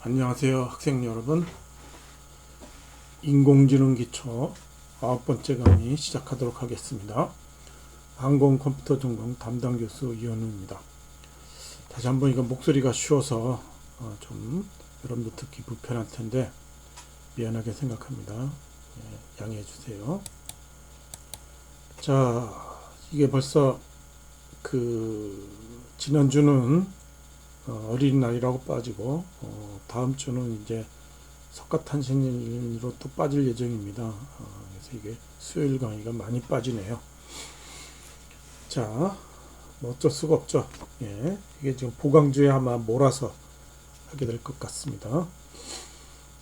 안녕하세요 학생 여러분. 인공지능 기초 9번째 강의 시작하도록 하겠습니다. 항공컴퓨터 전공 담당 교수 이현우입니다. 다시 한번 이거 목소리가 쉬워서 좀 여러분들 듣기 불편할 텐데 미안하게 생각합니다. 양해해 주세요. 자, 이게 벌써 지난주는 어린이날이라고 빠지고 다음 주는 이제 석가탄신일로 또 빠질 예정입니다. 그래서 이게 수요일 강의가 많이 빠지네요. 자, 뭐 어쩔 수가 없죠. 예, 이게 지금 보강주에 아마 몰아서 하게 될 것 같습니다.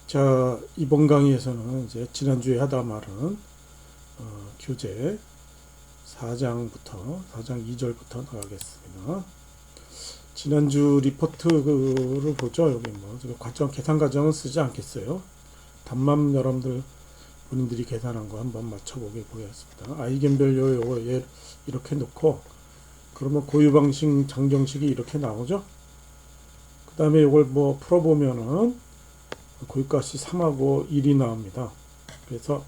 자, 이번 강의에서는 이제 지난주에 하다 말은 교재 4장부터 4장 2절부터 나가겠습니다. 지난주 리포트를 보죠. 여기 뭐 과정 계산 과정은 쓰지 않겠어요. 답만 여러분들 본인들이 계산한 거 한번 맞춰보게 보겠습니다. 아이겐밸류 요거 얘 이렇게 놓고 그러면 고유 방식 장정식이 이렇게 나오죠. 그 다음에 이걸 뭐 풀어보면은 고유값이 3하고 1이 나옵니다. 그래서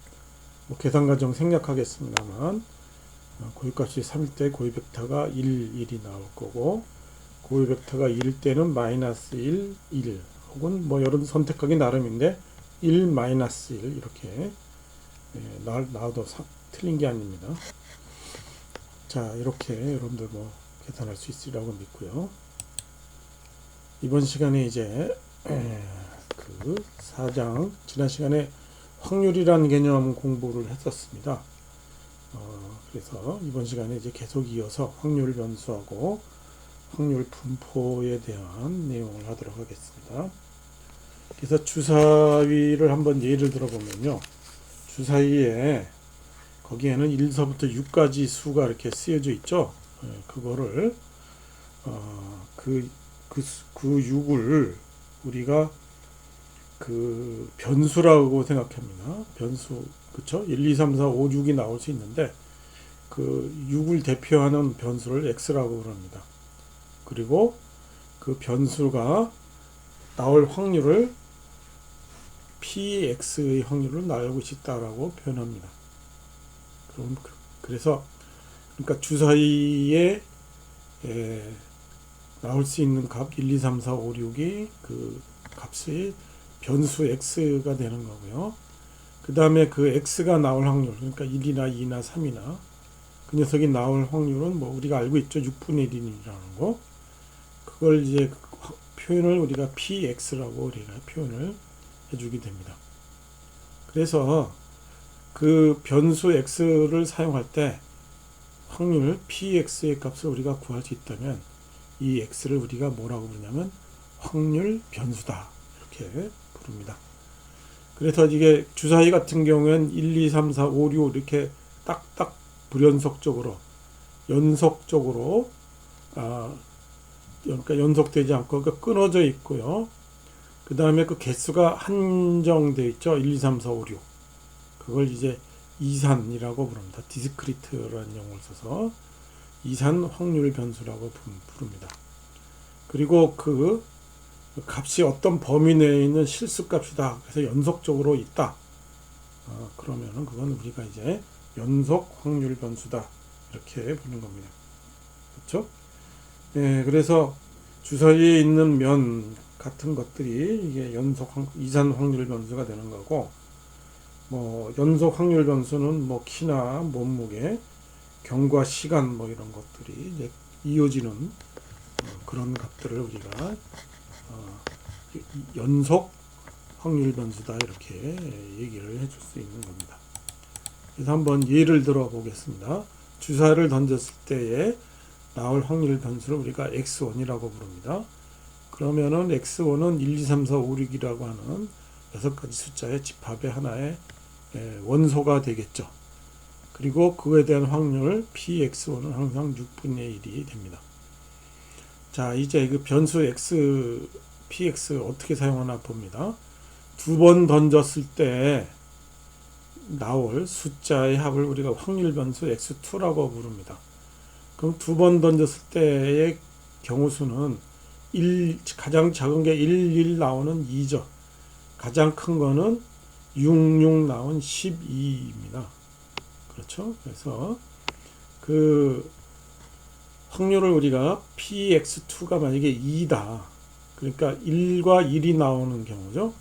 뭐 계산 과정 생략하겠습니다만 고유값이 3일 때 고유 벡터가 1이 나올 거고 고유 벡터가 1일 때는 마이너스 1, 1 혹은 뭐 여러분 선택하기 나름인데 1, 마이너스 1 이렇게 나와도 틀린 게 아닙니다. 자, 이렇게 여러분들 뭐 계산할 수 있으리라고 믿고요. 이번 시간에 이제 그 4장 지난 시간에 확률이라는 개념 공부를 했었습니다. 그래서 이번 시간에 이제 계속 이어서 확률 변수하고 확률 분포에 대한 내용을 하도록 하겠습니다. 그래서 주사위를 한번 예를 들어보면요. 주사위에 거기에는 1서부터 6까지 수가 이렇게 쓰여져 있죠. 그거를 그 6을 우리가 그 변수라고 생각합니다. 변수, 그쵸? 1, 2, 3, 4, 5, 6이 나올 수 있는데 그 6을 대표하는 변수를 x라고 그럽니다. 그리고 그 변수가 나올 확률을 px의 확률을 나오고 있다라고 표현합니다. 그래서 그러니까 주사위에 나올 수 있는 값 1, 2, 3, 4, 5, 6이 그 값이 변수 x가 되는 거고요. 그 다음에 그 x가 나올 확률, 그러니까 1이나 2나 3이나 그 녀석이 나올 확률은 뭐 우리가 알고 있죠. 6분의 1이라는 거. 그걸 이제 표현을 우리가 px라고 우리가 표현을 해주게 됩니다. 그래서 그 변수 x를 사용할 때 확률 px의 값을 우리가 구할 수 있다면 이 x를 우리가 뭐라고 부르냐면 확률 변수다 이렇게 부릅니다. 그래서 이게 주사위 같은 경우에는 1, 2, 3, 4, 5, 6 이렇게 딱딱 불연속적으로 연속적으로 그러니까 연속되지 않고 끊어져 있고요. 그 다음에 그 개수가 한정되어 있죠. 1, 2, 3, 4, 5, 6. 그걸 이제 이산이라고 부릅니다. 디스크리트라는 용어를 써서 이산 확률 변수라고 부릅니다. 그리고 그 값이 어떤 범위 내에 있는 실수값이다. 그래서 연속적으로 있다. 그러면은 그건 우리가 이제 연속 확률 변수다. 이렇게 부르는 겁니다. 그렇죠? 네, 그래서 주사위에 있는 면 같은 것들이 이게 이산 확률 변수가 되는 거고, 뭐 연속 확률 변수는 뭐 키나 몸무게, 경과 시간 뭐 이런 것들이 이제 이어지는 그런 값들을 우리가 연속 확률 변수다 이렇게 얘기를 해줄 수 있는 겁니다. 그래서 한번 예를 들어 보겠습니다. 주사위를 던졌을 때에 나올 확률 변수를 우리가 x1이라고 부릅니다. 그러면은 x1은 1, 2, 3, 4, 5, 6이라고 하는 6가지 숫자의 집합의 하나의 원소가 되겠죠. 그리고 그거에 대한 확률 px1은 항상 6분의 1이 됩니다. 자, 이제 그 변수 px 어떻게 사용하나 봅니다. 두 번 던졌을 때 나올 숫자의 합을 우리가 확률 변수 x2라고 부릅니다. 그럼 두 번 던졌을 때의 경우 수는 가장 작은 게 1 나오는 2죠. 가장 큰 거는 6 나온 12입니다. 그렇죠? 그래서 그 확률을 우리가 px2가 만약에 2다. 그러니까 1과 1이 나오는 경우죠.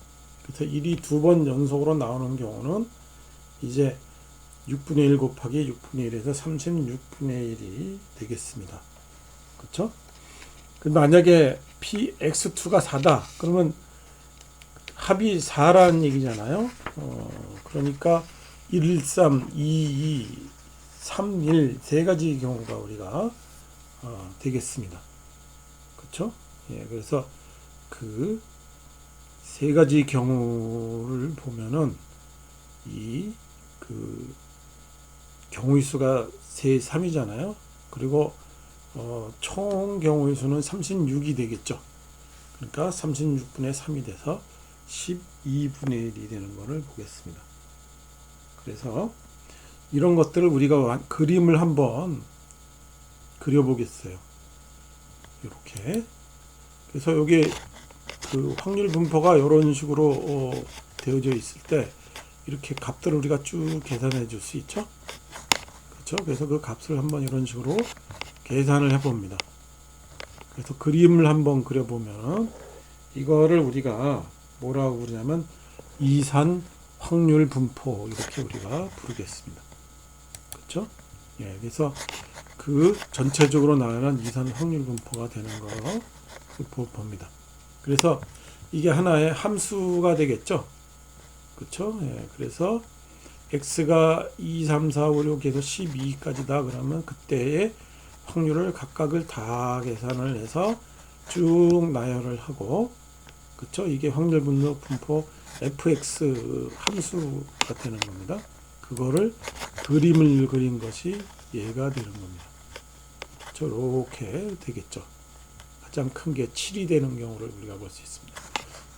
그래서 1이 두 번 연속으로 나오는 경우는 이제 6분의 1 곱하기 6분의 1에서 36분의 1이 되겠습니다. 그렇죠? 만약에 px2가 4다. 그러면 합이 4라는 얘기잖아요. 그러니까 1, 3, 2, 2, 3, 1 세 가지 경우가 우리가 되겠습니다. 그렇죠? 예, 그래서 그 세 가지 경우를 보면은 그 경우의 수가 3이잖아요. 그리고 총 경우의 수는 36이 되겠죠. 그러니까 36분의 3이 돼서 12분의 1이 되는 것을 보겠습니다. 그래서 이런 것들을 우리가 그림을 한번 그려보겠어요. 이렇게. 그래서 여기 그 확률 분포가 이런 식으로 되어져 있을 때 이렇게 값들을 우리가 쭉 계산해 줄 수 있죠. 그렇죠? 그래서 그 값을 한번 이런 식으로 계산을 해 봅니다. 그래서 그림을 한번 그려보면 이거를 우리가 뭐라고 부르냐면 이산 확률 분포 이렇게 우리가 부르겠습니다. 그렇죠? 예, 그래서 그 전체적으로 나타난 이산 확률 분포가 되는 거 봅니다. 그래서 이게 하나의 함수가 되겠죠? 그렇죠? 예, 그래서 x가 2, 3, 4, 5, 6, 해서 12까지다 그러면 그때의 확률을 각각을 다 계산을 해서 쭉 나열을 하고, 그쵸? 이게 확률 분포 fx 함수가 되는 겁니다. 그거를 그림을 그린 것이 얘가 되는 겁니다. 저렇게 되겠죠. 가장 큰 게 7이 되는 경우를 우리가 볼 수 있습니다.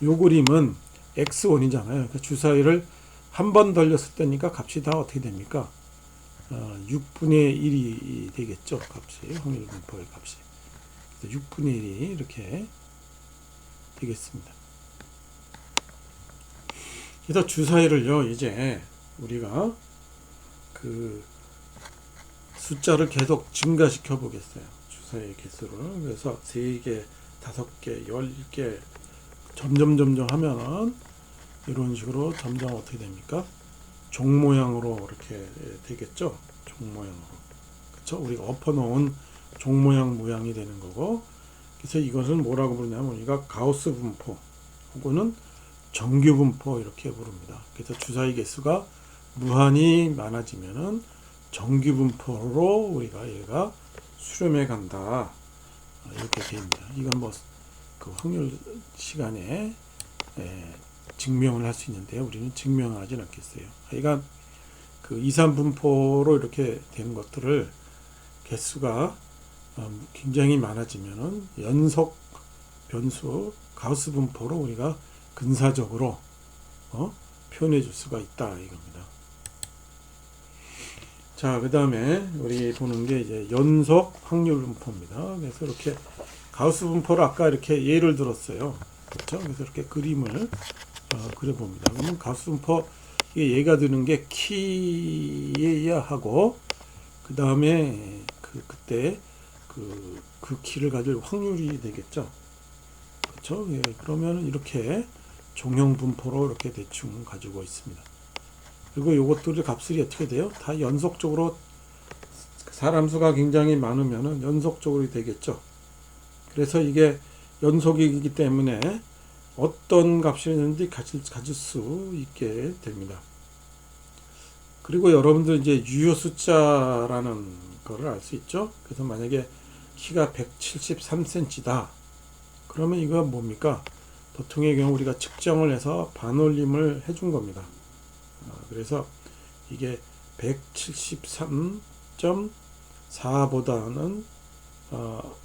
요 그림은 x1이잖아요. 그러니까 주사위를 한 번 돌렸을 때니까 값이 다 어떻게 됩니까? 6분의 1이 되겠죠. 값이, 확률 분포의 값이. 6분의 1이 이렇게 되겠습니다. 그래서 주사위를요, 이제 우리가 그 숫자를 계속 증가시켜 보겠어요. 주사위 개수를. 그래서 3개, 5개, 10개 점점 하면은 이런 식으로 점점 어떻게 됩니까? 종 모양으로 이렇게 되겠죠. 종 모양으로. 그렇죠? 우리가 엎어 놓은 종 모양이 되는 거고. 그래서 이것은 뭐라고 부르냐면 우리가 가우스 분포 혹은 정규 분포 이렇게 부릅니다. 그래서 주사위 개수가 무한히 많아지면은 정규 분포로 우리가 얘가 수렴해 간다. 이렇게 됩니다. 이건 뭐 그 확률 시간에 증명을 할 수 있는데 우리는 증명을 하진 않겠어요. 하여간 그 이산 분포로 이렇게 되는 것들을 개수가 굉장히 많아지면은 연속 변수 가우스 분포로 우리가 근사적으로 표현해 줄 수가 있다 이겁니다. 자, 그 다음에 우리 보는 게 이제 연속 확률 분포입니다. 그래서 이렇게 가우스 분포를 아까 이렇게 예를 들었어요. 그렇죠? 그래서 이렇게 그림을 그려봅니다. 그러면 가우스 분포 이게 예가 드는 게 키예야 하고 그 다음에 그때 그 키를 가질 확률이 되겠죠. 그렇죠? 예, 그러면 이렇게 종형 분포로 이렇게 대충 가지고 있습니다. 그리고 요것들의 값들이 어떻게 돼요? 다 연속적으로 사람 수가 굉장히 많으면은 연속적으로 되겠죠. 그래서 이게 연속이기 때문에 어떤 값이든지 가질 수 있게 됩니다. 그리고 여러분들 이제 유효 숫자라는 거를 알 수 있죠. 그래서 만약에 키가 173cm다. 그러면 이거 뭡니까? 보통의 경우 우리가 측정을 해서 반올림을 해준 겁니다. 그래서 이게 173.4보다는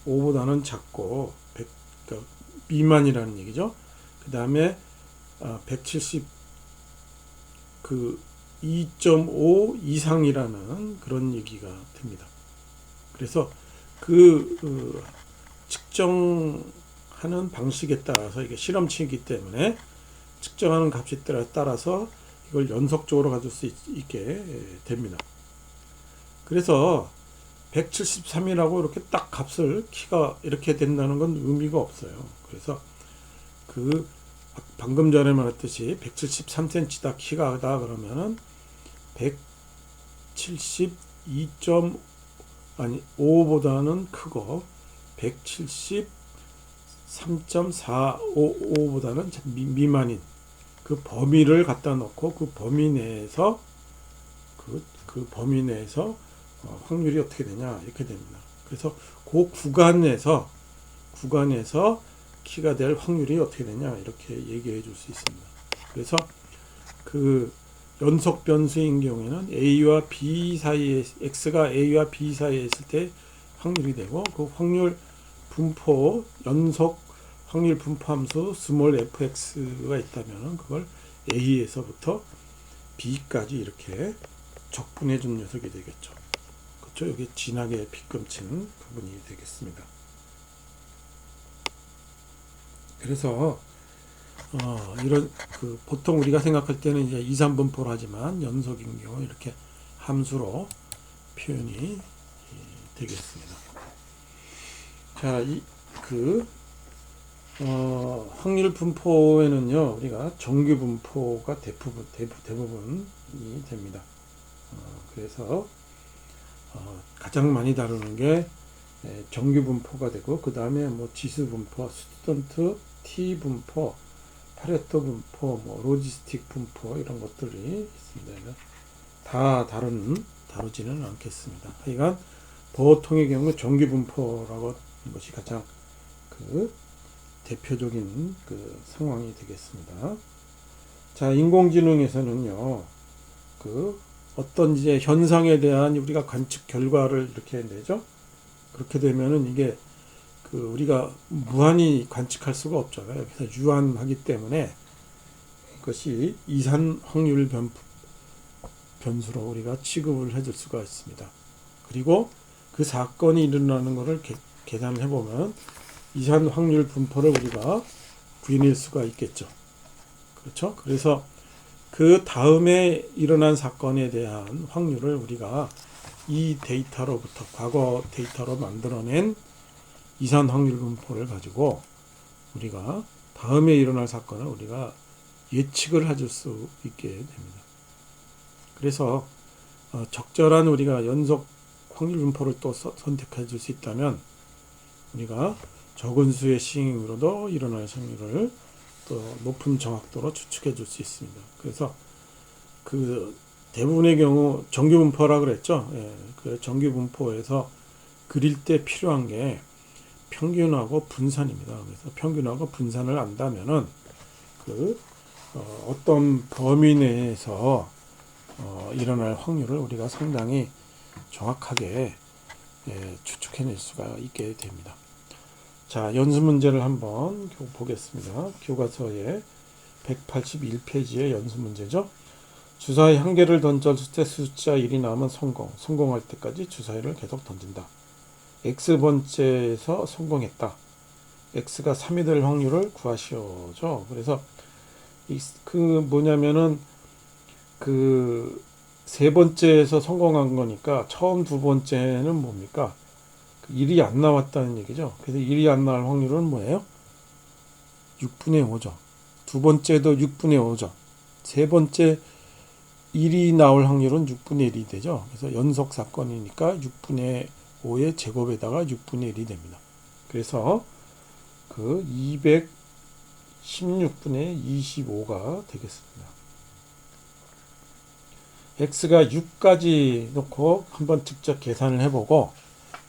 5보다는 작고 100 그러니까 미만이라는 얘기죠. 그 다음에 170 2.5 이상이라는 그런 얘기가 됩니다. 그래서 측정한 하는 방식에 따라서 이게 실험치이기 때문에 측정하는 값에 따라서 이걸 연속적으로 가질 수 있게 됩니다. 그래서 173이라고 이렇게 딱 값을 키가 이렇게 된다는 건 의미가 없어요. 그래서 그 방금 전에 말했듯이 173cm다 키가다 그러면은 172.5보다는 크고 173.455보다는 미만인 그 범위를 갖다 놓고 그 범위 내에서 그 범위 내에서 확률이 어떻게 되냐 이렇게 됩니다. 그래서 그 구간에서 키가 될 확률이 어떻게 되냐 이렇게 얘기해 줄 수 있습니다. 그래서 그 연속 변수인 경우에는 A와 B 사이에 X가 A와 B 사이에 있을 때 확률이 되고 그 확률 분포 연속 확률 분포 함수 스몰 fx가 있다면 그걸 A에서부터 B까지 이렇게 적분해 준 녀석이 되겠죠. 그렇죠? 여기 진하게 빗금친 부분이 되겠습니다. 그래서 이런 보통 우리가 생각할 때는 이제 2, 3분포로 하지만 연속인 경우 이렇게 함수로 표현이 되겠습니다. 자, 확률 분포에는요, 우리가 정규 분포가 대부분이 됩니다. 그래서 가장 많이 다루는 게 정규 분포가 되고, 그 다음에 뭐 지수 분포, 스튜던트 T 분포, 파레토 분포, 뭐 로지스틱 분포 이런 것들이 있습니다. 다 다루지는 않겠습니다. 하여간 보통의 경우 정규 분포라고 하는 것이 가장 대표적인 상황이 되겠습니다. 자, 인공지능에서는요, 어떤 이제 현상에 대한 우리가 관측 결과를 이렇게 내죠. 그렇게 되면은 이게 우리가 무한히 관측할 수가 없잖아요. 그래서 유한하기 때문에 이것이 이산 확률 변수로 우리가 취급을 해줄 수가 있습니다. 그리고 그 사건이 일어나는 것을 계산해 보면 이산 확률 분포를 우리가 구해낼 수가 있겠죠. 그렇죠? 그래서 그 다음에 일어난 사건에 대한 확률을 우리가 이 데이터로부터 과거 데이터로 만들어낸 이산 확률 분포를 가지고 우리가 다음에 일어날 사건을 우리가 예측을 해줄 수 있게 됩니다. 그래서 적절한 우리가 연속 확률 분포를 또 선택해 줄 수 있다면 우리가 적은 수의 시행으로도 일어날 확률을 또 높은 정확도로 추측해 줄 수 있습니다. 그래서 대부분의 경우 정규 분포라 그랬죠. 예, 그 정규 분포에서 그릴 때 필요한 게 평균하고 분산입니다. 그래서 평균하고 분산을 안다면은 어떤 범위 내에서 일어날 확률을 우리가 상당히 정확하게 추측해낼 수가 있게 됩니다. 자, 연습 문제를 한번 보겠습니다. 교과서의 181페이지의 연습 문제죠. 주사위 한 개를 던졌을 때 숫자 1이 나오면 성공할 때까지 주사위를 계속 던진다. X번째에서 성공했다. X가 3이 될 확률을 구하시오죠. 그래서 뭐냐면은 세 번째에서 성공한 거니까 처음 두 번째는 뭡니까? 1이 안 나왔다는 얘기죠. 그래서 1이 안 나올 확률은 뭐예요? 6분의 5죠. 두 번째도 6분의 5죠. 세 번째 1이 나올 확률은 6분의 1이 되죠. 그래서 연속 사건이니까 6분의 5의 제곱에다가 6분의 1이 됩니다. 그래서 216분의 25가 되겠습니다. X가 6까지 놓고 한번 직접 계산을 해보고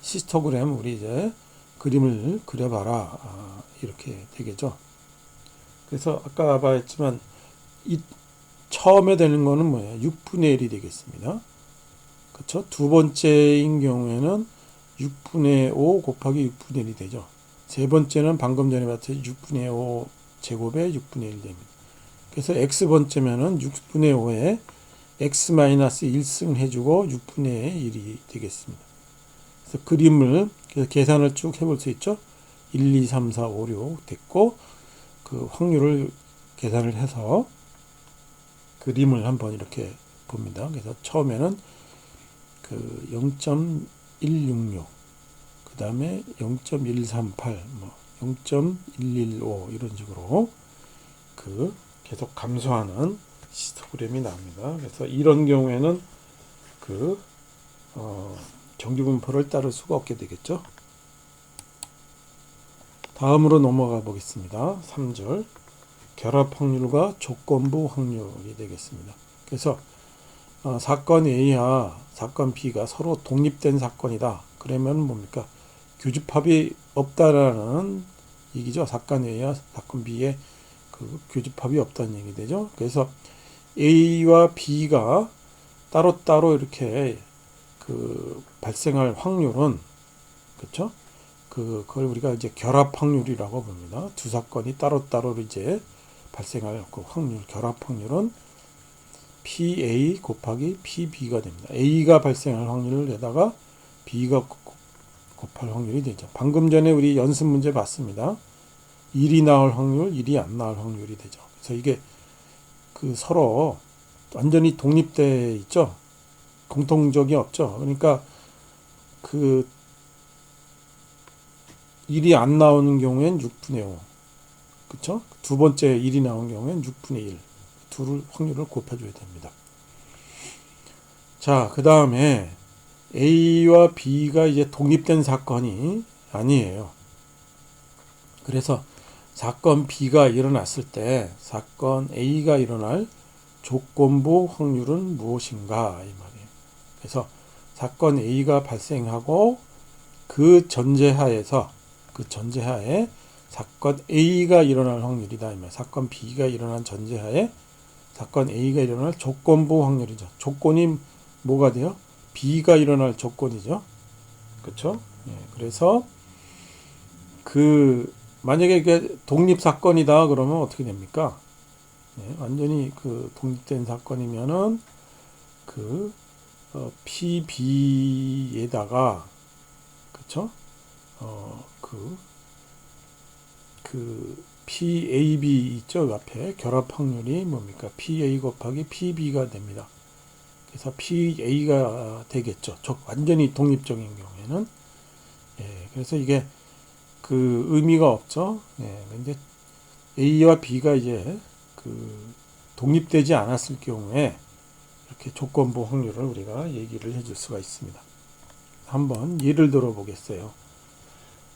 시스토그램 우리 이제 그림을 그려봐라. 이렇게 되겠죠. 그래서 아까 말했지만 처음에 되는 거는 뭐예요? 6분의 1이 되겠습니다. 그렇죠? 두 번째인 경우에는 6분의 5 곱하기 6분의 1이 되죠. 세 번째는 방금 전에 봤듯이 6분의 5 제곱에 6분의 1 됩니다. 그래서 X번째면은 6분의 5에 X-1승 해주고 6분의 1이 되겠습니다. 그래서 그래서 계산을 쭉 해볼 수 있죠. 1, 2, 3, 4, 5, 6 됐고, 그 확률을 계산을 해서 그림을 한번 이렇게 봅니다. 그래서 처음에는 그 0.166, 그 다음에 0.138, 뭐 0.115 이런 식으로 그 계속 감소하는 히스토그램이 나옵니다. 그래서 이런 경우에는 그 정규분포를 따를 수가 없게 되겠죠. 다음으로 넘어가 보겠습니다. 3절 결합 확률과 조건부 확률이 되겠습니다. 그래서 사건 A와 사건 B가 서로 독립된 사건이다. 그러면 뭡니까? 교집합이 없다라는 얘기죠. 사건 A와 사건 B의 그 교집합이 없다는 얘기 되죠. 그래서 A와 B가 따로따로 이렇게 그 발생할 확률은, 그렇죠? 그걸 우리가 이제 결합 확률이라고 봅니다. 두 사건이 따로따로 이제 발생할 그 확률, 결합 확률은 PA 곱하기 PB가 됩니다. A가 발생할 확률에다가 B가 곱할 확률이 되죠. 방금 전에 우리 연습 문제 봤습니다. 1이 나올 확률, 1이 안 나올 확률이 되죠. 그래서 이게 그 서로 완전히 독립돼 있죠. 공통적이 없죠. 그러니까 그 1이 안 나오는 경우엔 6분의 5. 그쵸? 두 번째 1이 나온 경우엔 6분의 1. 둘을 확률을 곱해줘야 됩니다. 자, 그 다음에 A와 B가 이제 독립된 사건이 아니에요. 그래서 사건 B가 일어났을 때 사건 A가 일어날 조건부 확률은 무엇인가 이 말이에요. 그래서 사건 A가 발생하고 그 전제하에 사건 A가 일어날 확률이다. 이 말이에요. 사건 B가 일어난 전제하에 사건 A가 일어날 조건부 확률이죠. 조건이 뭐가 돼요? B가 일어날 조건이죠. 그렇죠? 예, 그래서 그 만약에 이게 독립 사건이다 그러면 어떻게 됩니까? 예, 완전히 그 독립된 사건이면은 그 PB에다가 그렇죠? 그 PAB 있죠? 그 앞에 결합 확률이 뭡니까? PA 곱하기 PB가 됩니다. 그래서 PA가 되겠죠. 완전히 독립적인 경우에는. 예, 그래서 이게 그 의미가 없죠. 예, 근데 A와 B가 이제 그 독립되지 않았을 경우에 이렇게 조건부 확률을 우리가 얘기를 해줄 수가 있습니다. 한번 예를 들어 보겠어요.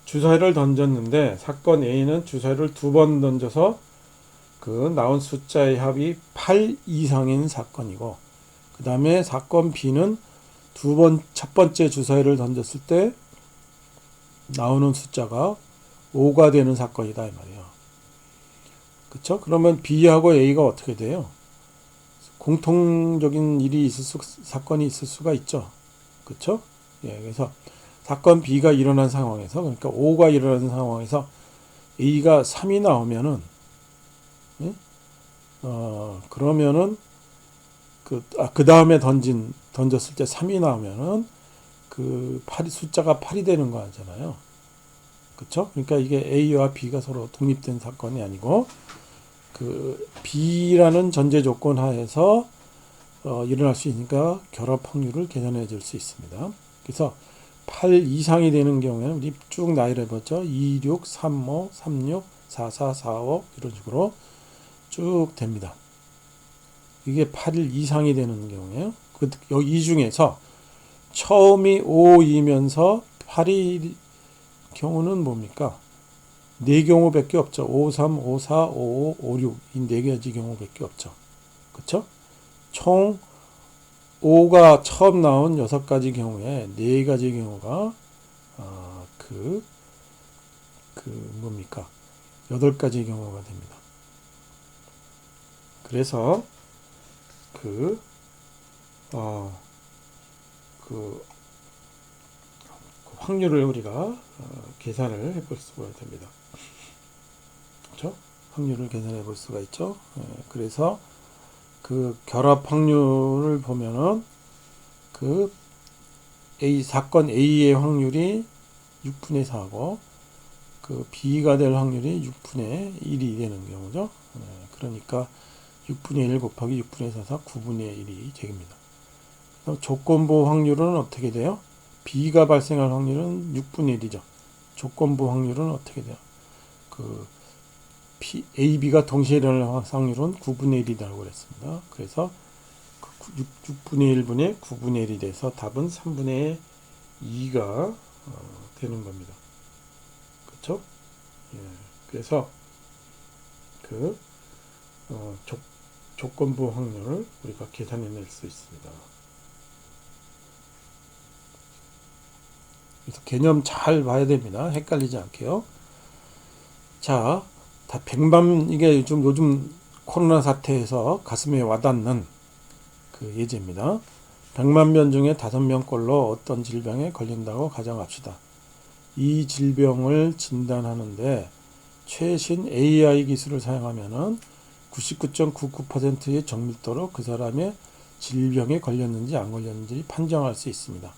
주사위를 던졌는데 사건 A는 주사위를 2번 던져서 그 나온 숫자의 합이 8 이상인 사건이고, 그 다음에 사건 B는 첫 번째 주사위를 던졌을 때 나오는 숫자가 5가 되는 사건이다 이 말이에요. 그렇죠? 그러면 B하고 A가 어떻게 돼요? 공통적인 사건이 있을 수가 있죠. 그렇죠? 예, 그래서 사건 B가 일어난 상황에서, 그러니까 5가 일어난 상황에서 A가 3이 나오면은, 예? 그러면은 그 다음에 던졌을 때 3이 나오면은 그 숫자가 8이 되는 거 아니잖아요. 그렇죠? 그러니까 이게 A와 B가 서로 독립된 사건이 아니고 그 B라는 전제 조건 하에서 일어날 수 있으니까 결합 확률을 계산해 줄 수 있습니다. 그래서 8 이상이 되는 경우에는 우리 쭉 나열해 보죠. 2, 6, 3, 5, 3, 6, 4, 4, 4, 5 이런 식으로 쭉 됩니다. 이게 8일 이상이 되는 경우에요. 이 중에서 처음이 5이면서 8일 경우는 뭡니까? 4경우밖에 없죠. 5, 3, 5, 4, 5, 5, 5, 6 이 4가지 경우밖에 없죠. 그렇죠? 총 5가 처음 나온 6가지 경우에 4가지 경우가 뭡니까? 8가지 경우가 됩니다. 그래서 그 확률을 우리가 계산을 해볼 수가 됩니다. 그렇죠? 확률을 계산해 볼 수가 있죠. 그래서 그 결합 확률을 보면은 그 사건 A의 확률이 6분의 4고 그 B가 될 확률이 6분의 1이 되는 경우죠. 그러니까 6분의 1 곱하기 6분의 4사 9분의 1이 됩니다. 그럼 조건부 확률은 어떻게 돼요? B가 발생할 확률은 6분의 1이죠. 조건부 확률은 어떻게 돼요? 그 A, B가 동시에 일어날 확률은 9분의 1이라고 그랬습니다. 그래서 6분의 1분의 9분의 1이 돼서 답은 3분의 2가 되는 겁니다. 그렇죠? 예, 그래서 그 조건부 확률을 우리가 계산해낼 수 있습니다. 그래서 개념 잘 봐야 됩니다. 헷갈리지 않게요. 자, 다 이게 요즘 코로나 사태에서 가슴에 와닿는 그 예제입니다. 100만 명 중에 5명꼴로 어떤 질병에 걸린다고 가정합시다. 이 질병을 진단하는데 최신 AI 기술을 사용하면은 99.99%의 정밀도로 그 사람의 질병에 걸렸는지 안 걸렸는지 판정할 수 있습니다.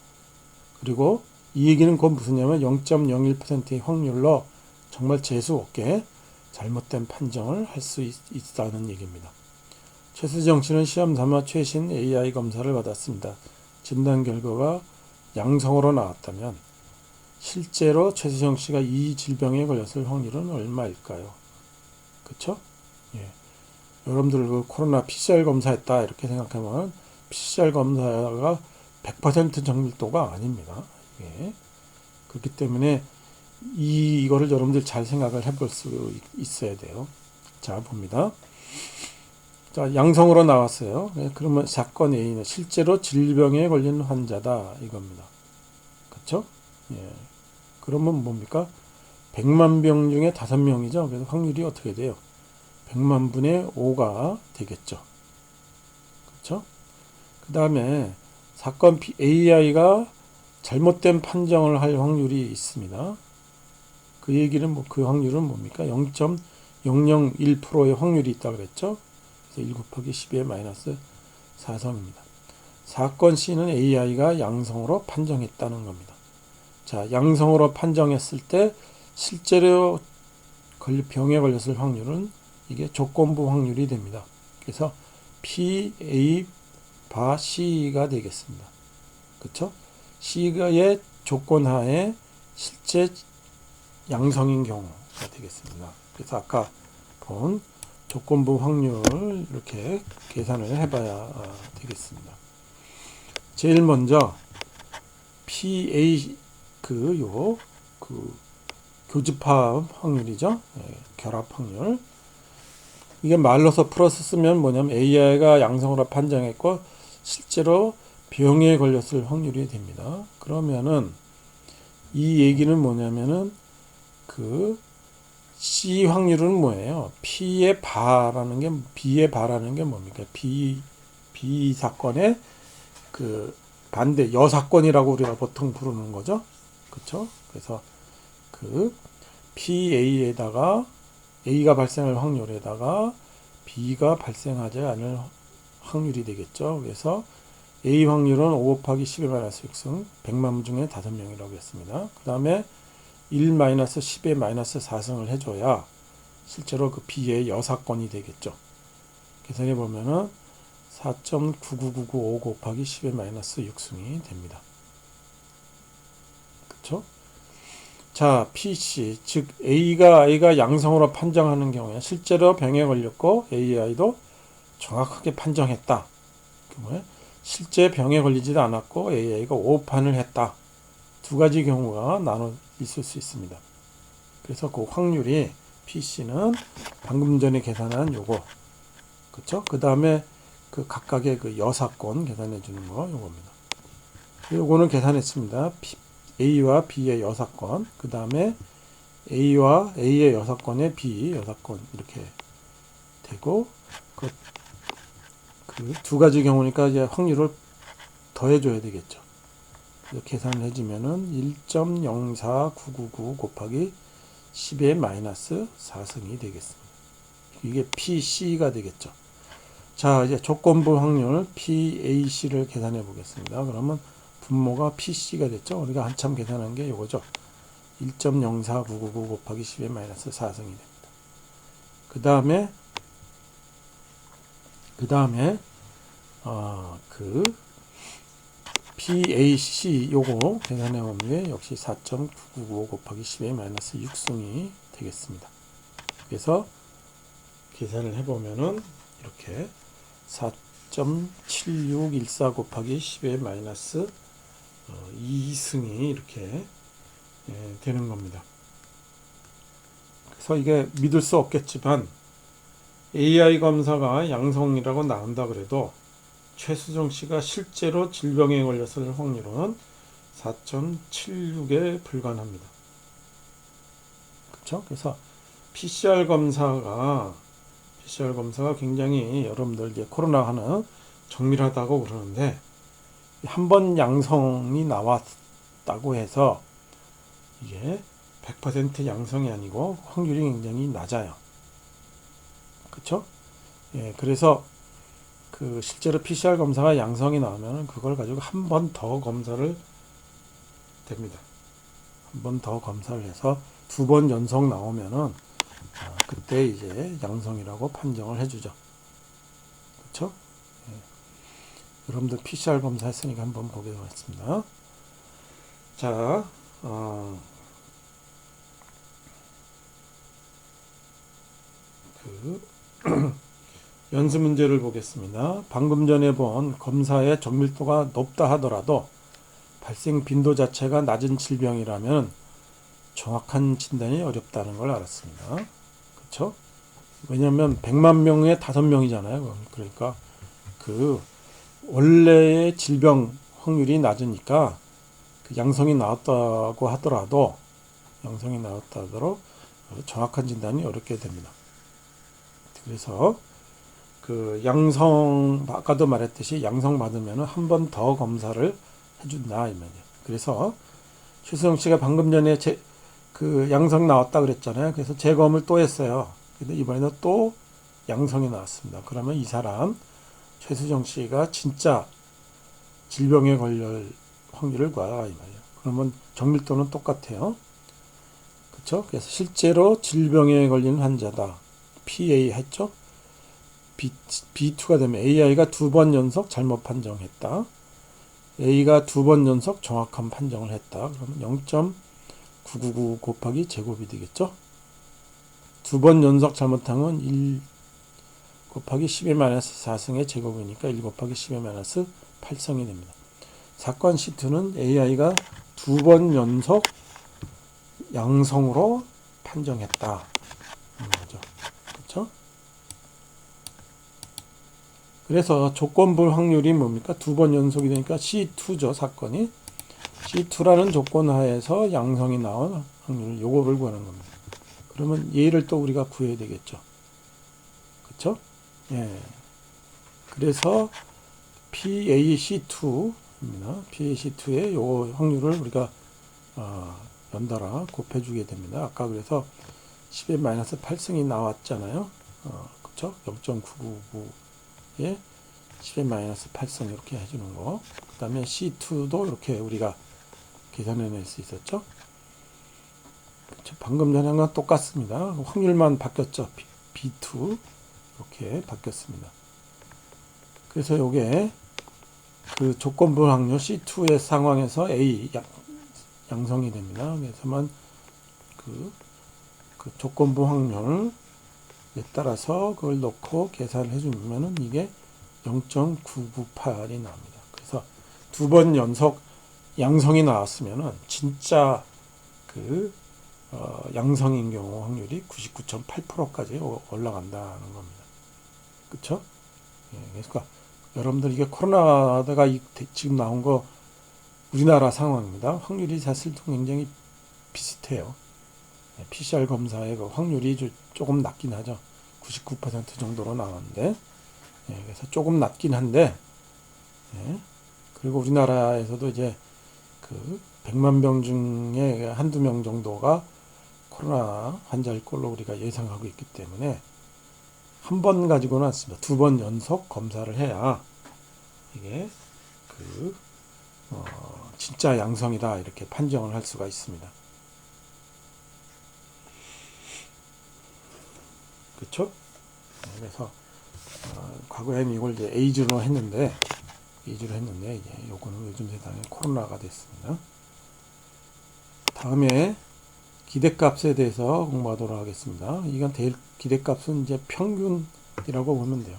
그리고 이 얘기는 곧 무슨냐면 0.01%의 확률로 정말 재수없게 잘못된 판정을 할 수 있다는 얘기입니다. 최수정 씨는 시험 삼아 최신 AI 검사를 받았습니다. 진단 결과가 양성으로 나왔다면 실제로 최수정 씨가 이 질병에 걸렸을 확률은 얼마일까요? 그쵸? 예. 여러분들 그 코로나 PCR 검사했다 이렇게 생각하면 PCR 검사가 100% 정밀도가 아닙니다. 예. 그렇기 때문에 이거를 여러분들 잘 생각을 해볼 수 있어야 돼요. 자, 봅니다. 자, 양성으로 나왔어요. 그러면 사건 A는 실제로 질병에 걸린 환자다 이겁니다. 그렇죠? 예. 그러면 뭡니까? 100만 병 중에 5명이죠. 그래서 확률이 어떻게 돼요? 100만 분의 5가 되겠죠. 그렇죠? 그 다음에 사건 AI가 잘못된 판정을 할 확률이 있습니다. 그 얘기는 그 확률은 뭡니까? 0.001%의 확률이 있다고 그랬죠. 그래서 1 곱하기 10의 마이너스 4성입니다. 사건 C는 AI가 양성으로 판정했다는 겁니다. 자, 양성으로 판정했을 때 실제로 병에 걸렸을 확률은 이게 조건부 확률이 됩니다. 그래서 PA 바 C가 되겠습니다. 그렇죠? C의 조건 하에 실제 양성인 경우가 되겠습니다. 그래서 아까 본 조건부 확률을 이렇게 계산을 해봐야 되겠습니다. 제일 먼저 PA 교집합 확률이죠. 네, 결합 확률. 이게 말로서 풀어서 쓰면 뭐냐면 AI가 양성으로 판정했고 실제로 병에 걸렸을 확률이 됩니다. 그러면은 이 얘기는 뭐냐면은 그 C 확률은 뭐예요? B의 바라는 게 뭡니까? B 사건의 그 반대 여사건이라고 우리가 보통 부르는 거죠. 그렇죠? 그래서 그 PA에다가 A가 발생할 확률에다가 B가 발생하지 않을 확률이 되겠죠. 그래서 A 확률은 5 곱하기 11-6승 100만 중에 5명이라고 했습니다. 그 다음에 1-10의 마이너스 4승을 해줘야 실제로 그 B의 여사건이 되겠죠. 계산해 보면은 4.99995 곱하기 10의 마이너스 6승이 됩니다. 그쵸? 자, PC, 즉 A가 양성으로 판정하는 경우에 실제로 병에 걸렸고 AI도 정확하게 판정했다. 경우에 실제 병에 걸리지도 않았고 AI가 오판을 했다. 두 가지 경우가 나눠 있을 수 있습니다. 그래서 그 확률이 PC는 방금 전에 계산한 요거, 그렇죠? 그 다음에 그 각각의 그 여사건 계산해 주는 거 요겁니다. 요거는 계산했습니다. A와 B의 여사건, 그 다음에 A와 A의 여사건에 B 여사건 이렇게 되고 그 두 가지 경우니까 이제 확률을 더해줘야 되겠죠. 계산을 해주면은 1.04999 곱하기 10의 마이너스 4승이 되겠습니다. 이게 PC가 되겠죠. 자, 이제 조건부 확률 PAC를 계산해 보겠습니다. 그러면 분모가 PC가 됐죠. 우리가 한참 계산한 게 이거죠. 1.04999 곱하기 10의 마이너스 4승이 됩니다. 그 다음에 그 PAC 요거 계산해 보면 게 역시 4.995 곱하기 10의 마이너스 6승이 되겠습니다. 그래서 계산을 해보면은 이렇게 4.7614 곱하기 10의 마이너스 2승이 이렇게 되는 겁니다. 그래서 이게 믿을 수 없겠지만 AI 검사가 양성이라고 나온다 그래도 최수정 씨가 실제로 질병에 걸렸을 확률은 4.76에 불과합니다. 그렇죠? 그래서 PCR 검사가 굉장히 여러분들 이제 코로나 하는 정밀하다고 그러는데 한 번 양성이 나왔다고 해서 이게 100% 양성이 아니고 확률이 굉장히 낮아요. 그렇죠? 예, 그래서 그 실제로 PCR 검사가 양성이 나오면 그걸 가지고 한 번 더 검사를 됩니다. 한 번 더 검사를 해서 2번 연속 나오면은 그때 이제 양성이라고 판정을 해주죠. 그렇죠? 예. 여러분들 PCR 검사 했으니까 한번 보도록 하겠습니다. 자, 연습 문제를 보겠습니다. 방금 전에 본 검사의 정밀도가 높다 하더라도 발생 빈도 자체가 낮은 질병이라면 정확한 진단이 어렵다는 걸 알았습니다. 그렇죠? 왜냐하면 100만 명에 5명이잖아요. 그러니까 그 원래의 질병 확률이 낮으니까 그 양성이 나왔다고 하더라도 정확한 진단이 어렵게 됩니다. 그래서 그 양성, 아까도 말했듯이 양성 받으면 한 번 더 검사를 해준다 이 말이에요. 그래서 최수정 씨가 방금 전에 그 양성 나왔다 그랬잖아요. 그래서 재검을 또 했어요. 근데 이번에는 또 양성이 나왔습니다. 그러면 이 사람 최수정 씨가 진짜 질병에 걸릴 확률을 구하라 이 말이에요. 그러면 정밀도는 똑같아요. 그렇죠? 그래서 실제로 질병에 걸리는 환자다. PA 했죠? B2가 되면 AI가 2번 연속 잘못 판정했다. A가 2번 연속 정확한 판정을 했다. 그러면 0.999 곱하기 제곱이 되겠죠? 2번 연속 잘못한 건 1 곱하기 10의 마이너스 4승의 제곱이니까 1 곱하기 10의 마이너스 8승이 됩니다. 사건 C2는 AI가 2번 연속 양성으로 판정했다. 거죠. 그렇죠? 그래서 조건부 확률이 뭡니까? 2번 연속이 되니까 C2죠, 사건이. C2라는 조건 하에서 양성이 나온 확률, 요거를 구하는 겁니다. 그러면 얘를 또 우리가 구해야 되겠죠. 그렇죠? 예. 그래서 PAC2입니다. PAC2의 요 확률을 우리가 연달아 곱해주게 됩니다. 아까 그래서 10의 마이너스 8승이 나왔잖아요. 그쵸? 0.999에 10의 마이너스 8승 이렇게 해주는 거. 그 다음에 C2도 이렇게 우리가 계산해낼 수 있었죠. 그쵸? 방금 전에 한 건 똑같습니다. 확률만 바뀌었죠. B2 이렇게 바뀌었습니다. 그래서 요게 그 조건부 확률 C2의 상황에서 A 양성이 됩니다. 그래서만 그 조건부 확률에 따라서 그걸 넣고 계산을 해주면은 이게 0.998이 나옵니다. 그래서 2번 연속 양성이 나왔으면은 진짜 그 양성인 경우 확률이 99.8%까지 올라간다는 겁니다. 그쵸? 예, 그러니까 여러분들 이게 코로나가 지금 나온 거 우리나라 상황입니다. 확률이 사실 굉장히 비슷해요. PCR 검사의 그 확률이 조금 낮긴 하죠. 99% 정도로 나왔는데, 예, 그래서 조금 낮긴 한데, 예, 그리고 우리나라에서도 이제 그 100만 명 중에 한두 명 정도가 코로나 환자일 걸로 우리가 예상하고 있기 때문에 한 번 가지고는 않습니다. 2번 연속 검사를 해야 이게 진짜 양성이다 이렇게 판정을 할 수가 있습니다. 그쵸? 그래서 과거에는 이걸 이제 A주로 했는데 이제 요거는 요즘 세상에 코로나가 됐습니다. 다음에 기대값에 대해서 공부하도록 하겠습니다. 이건 기대값은 이제 평균이라고 보면 돼요.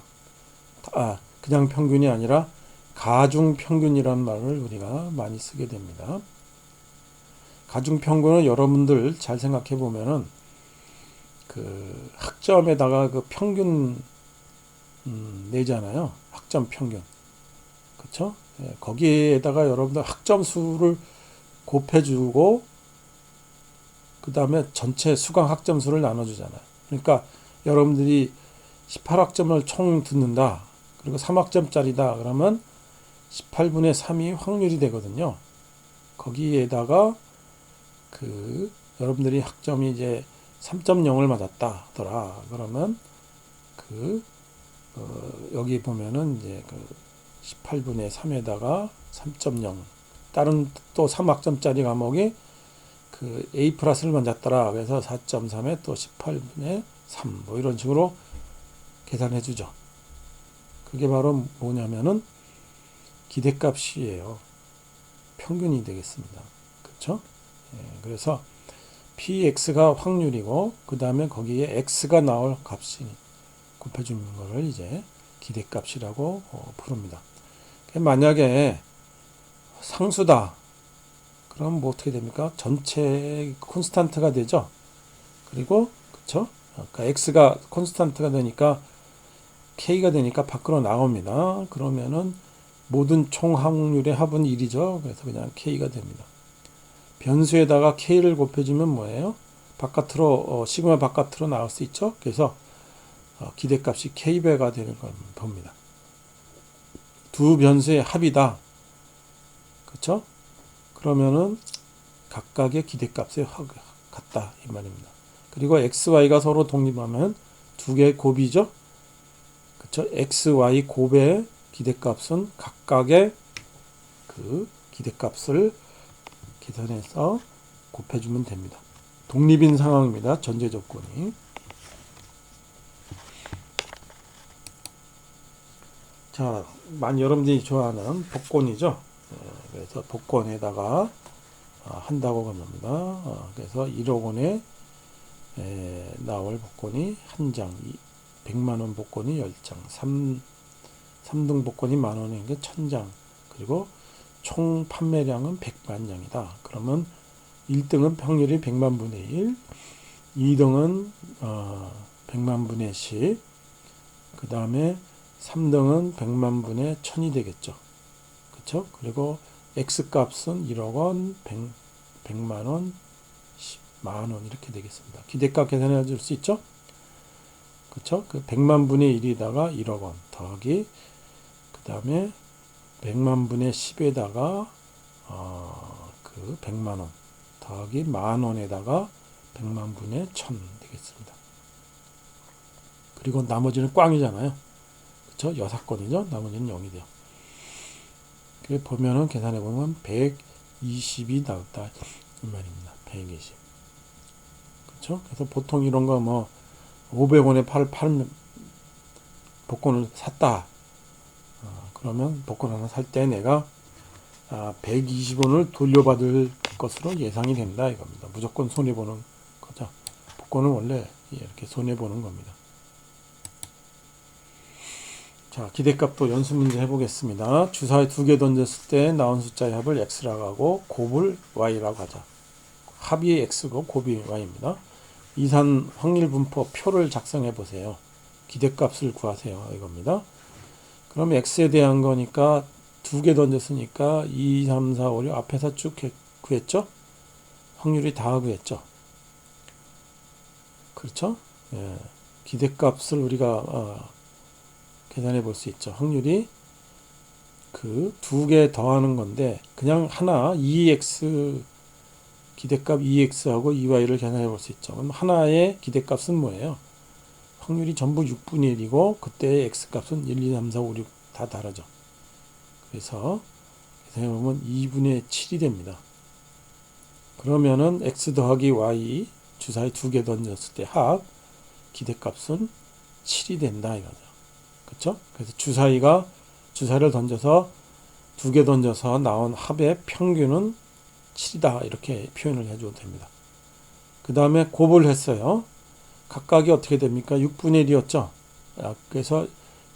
그냥 평균이 아니라 가중 평균이라는 말을 우리가 많이 쓰게 됩니다. 가중 평균은 여러분들 잘 생각해 보면은 그 학점에다가 그 평균 내잖아요. 학점 평균. 그렇죠? 예, 거기에다가 여러분들 학점 수를 곱해주고 그 다음에 전체 수강 학점 수를 나눠주잖아요. 그러니까 여러분들이 18학점을 총 듣는다. 그리고 3학점짜리다. 그러면 18분의 3이 확률이 되거든요. 거기에다가 그 여러분들이 학점이 이제 3.0을 맞았다 하더라. 그러면 여기 보면은 이제 그 18분의 3에다가 3.0 다른 또 3학점짜리 과목이 그 A 플러스를 맞았더라. 그래서 4.3에 또 18분의 3 뭐 이런 식으로 계산해 주죠. 그게 바로 뭐냐면은 기대값이에요. 평균이 되겠습니다. 그렇죠? 예, 그래서 PX가 확률이고 그 다음에 거기에 X가 나올 값이 곱해주는 거를 이제 기대값이라고 부릅니다. 만약에 상수다. 그럼 뭐 어떻게 됩니까? 전체 콘스탄트가 되죠. 그리고 그쵸? 그러니까 X가 콘스탄트가 되니까 K가 되니까 밖으로 나옵니다. 그러면은 모든 총 확률의 합은 1이죠. 그래서 그냥 K가 됩니다. 변수에다가 K를 곱해주면 뭐예요? 바깥으로 시그마 바깥으로 나올 수 있죠. 그래서 기대값이 K배가 되는 겁니다. 두 변수의 합이다. 그렇죠? 그러면은 각각의 기대값에 같다 이 말입니다. 그리고 x, y가 서로 독립하면 두 개의 곱이죠. 그렇죠? x, y 곱의 기대값은 각각의 그 기대값을 계산해서 곱해주면 됩니다. 독립인 상황입니다. 전제 조건이. 자, 많이 여러분들이 좋아하는 복권이죠. 그래서 복권에다가 한다고 합니다. 그래서 1억 원에 나올 복권이 한 장, 100만 원 복권이 10장, 3등 복권이 만 원인 게 1000장, 그리고 총 판매량은 100만 장이다. 그러면 1등은 확률이 100만 분의 1, 2등은 100만 분의 10, 그 다음에 3등은 100만 분의 1000이 되겠죠. 그렇죠? 그리고 X값은 1억 원, 100만 원, 10만 원 이렇게 되겠습니다. 기대값 계산해 줄 수 있죠? 그렇죠? 그 100만 분의 1에다가 1억 원 더하기 그 다음에 100만 분의 10에다가 그 100만 원 더하기 만 원에다가 100만 분의 1000 되겠습니다. 그리고 나머지는 꽝이잖아요. 그렇죠? 6건이죠? 나머지는 0이 돼요. 보면은 계산해 보면 120이 나왔다 이 말입니다. 120. 그렇죠? 그래서 보통 이런 거 뭐 500원에 팔면 복권을 샀다. 그러면 복권 하나 살 때 내가 120원을 돌려받을 것으로 예상이 된다 이겁니다. 무조건 손해 보는 거죠. 복권은 원래 이렇게 손해 보는 겁니다. 자, 기대값도 연습 문제 해보겠습니다. 주사위 2개 던졌을 때 나온 숫자의 합을 x라고 하고 곱을 y라고 하자. 합이 x고 곱이 y입니다. 이산 확률 분포 표를 작성해 보세요. 기대값을 구하세요. 이겁니다. 그럼 x에 대한 거니까 2개 던졌으니까 2, 3, 4, 5, 6 앞에서 쭉 구했죠? 확률이 다 구했죠? 그렇죠? 예. 기대값을 우리가 계산해 볼 수 있죠. 확률이 그 2개 더하는 건데 그냥 하나 2x 기대값 2x하고 2y를 계산해 볼 수 있죠. 그럼 하나의 기대값은 뭐예요? 확률이 전부 6분의 1이고 그때의 x값은 1, 2, 3, 4, 5, 6 다 다르죠. 그래서 계산해 보면 2분의 7이 됩니다. 그러면은 x 더하기 y 주사위 2개 던졌을 때 합 기대값은 7이 된다 이거죠. 그렇죠? 그래서 주사위를 던져서 2개 던져서 나온 합의 평균은 7이다 이렇게 표현을 해줘도 됩니다. 그 다음에 곱을 했어요. 각각이 어떻게 됩니까? 6분의 1이었죠. 그래서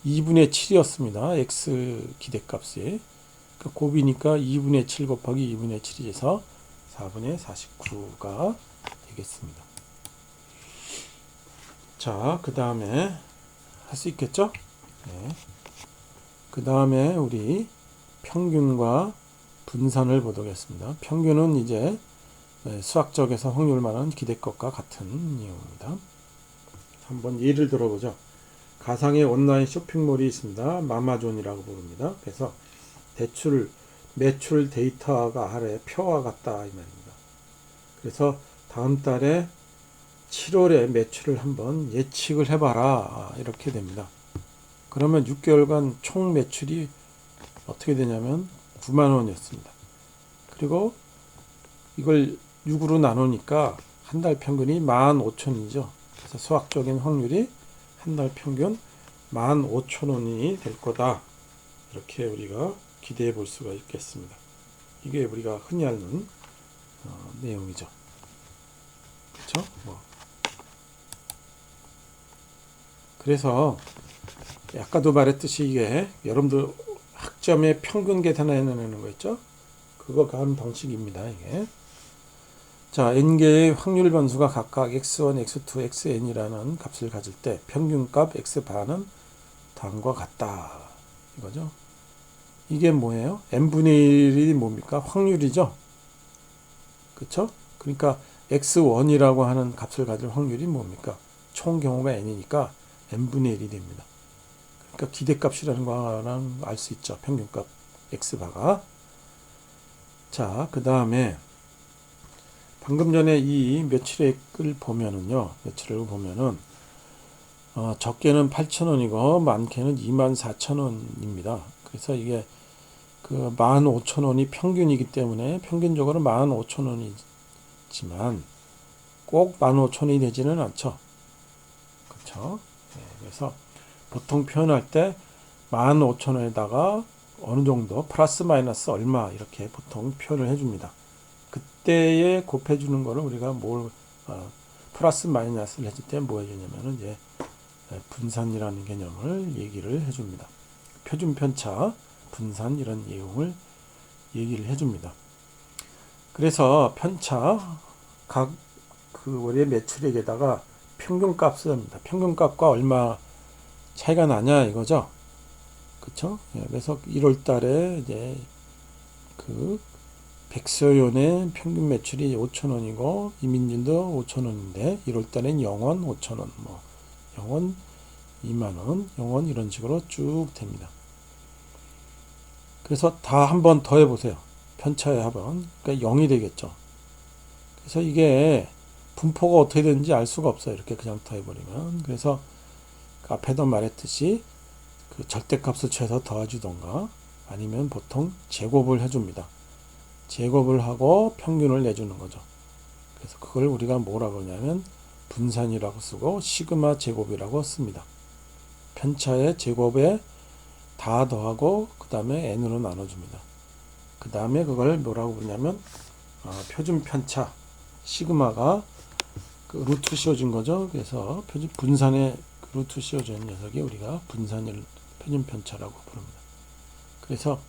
2분의 7이었습니다. x 기대값이. 그러니까 곱이니까 2분의 7 곱하기 2분의 7이어서 4분의 49가 되겠습니다. 자, 그 다음에 할 수 있겠죠? 네. 그 다음에 우리 평균과 분산을 보도록 평균은 이제 수학적에서 확률만한 기대값과 같은 내용입니다. 한번 예를 들어보죠. 가상의 온라인 쇼핑몰이 있습니다. 마마존이라고 부릅니다. 그래서 매출 데이터가 아래 표와 같다 이 말입니다. 그래서 다음 달에 7월에 매출을 한번 예측을 해봐라 이렇게 됩니다. 그러면 6개월간 총 매출이 어떻게 되냐면 9만 원이었습니다. 그리고 이걸 6으로 나누니까 한 달 평균이 15,000원이죠. 그래서 수학적인 확률이 한 달 평균 15,000원이 될 거다. 이렇게 우리가 기대해 볼 수가 있겠습니다. 이게 우리가 흔히 아는 내용이죠. 그렇죠? 그래서 아까도 말했듯이 이게 여러분들 학점의 평균 계산해내는 거 있죠? 그거 가는 방식입니다. 이게. 자, n개의 확률 변수가 각각 x1, x2, xn이라는 값을 가질 때 평균값 x바는 다음과 같다. 이거죠. 이게 뭐예요? n분의 1이 뭡니까? 확률이죠. 그렇죠? 그러니까 x1이라고 하는 값을 가질 확률이 뭡니까? 총 경우가 n이니까 n분의 1이 됩니다. 그러니까 기대값이라는 거랑 알 수 있죠. 평균값 x바가. 자, 그 다음에 방금 전에 이 매출액을 보면은 적게는 8,000원이고 많게는 24,000원입니다. 그래서 이게 그 15,000원이 평균이기 때문에 평균적으로 15,000원이지만 꼭 15,000원이 되지는 않죠. 그렇죠? 네, 그래서 보통 표현할 때 15,000원에다가 어느 정도 플러스 마이너스 얼마 이렇게 보통 표현을 해줍니다. 그때에 곱해주는 거를 우리가 플러스 마이너스를 해줄 때 뭐 해주냐면은 이제 분산이라는 개념을 얘기를 해줍니다. 표준 편차, 분산 이런 내용을 얘기를 해줍니다. 그래서 편차 우리의 매출액에다가 평균값을 합니다. 평균값과 얼마 차이가 나냐 이거죠. 그렇죠? 그래서 1월 달에 이제 그 백서연의 평균 매출이 5,000원이고 이민진도 5,000원인데 1월 달엔 0원, 5,000원, 0원, 2만원, 0원 이런 식으로 쭉 됩니다. 그래서 다 한번 더 해보세요. 편차의 합은. 그러니까 0이 되겠죠. 그래서 이게 분포가 어떻게 되는지 알 수가 없어요. 이렇게 그냥 더 해버리면. 그래서 앞에도 말했듯이 그 절대값을 취해서 더해주던가 아니면 보통 제곱을 해줍니다. 제곱을 하고 평균을 내주는 거죠. 그래서 그걸 우리가 뭐라고 하냐면 분산이라고 쓰고 시그마 제곱이라고 씁니다. 편차의 제곱에 다 더하고 그 다음에 n으로 나눠줍니다. 그 다음에 그걸 뭐라고 부르냐면 표준 편차 시그마가 그 루트 씌워진 거죠. 그래서 분산의 루트 씌워진 녀석이 우리가 분산을 표준 편차라고 부릅니다. 그래서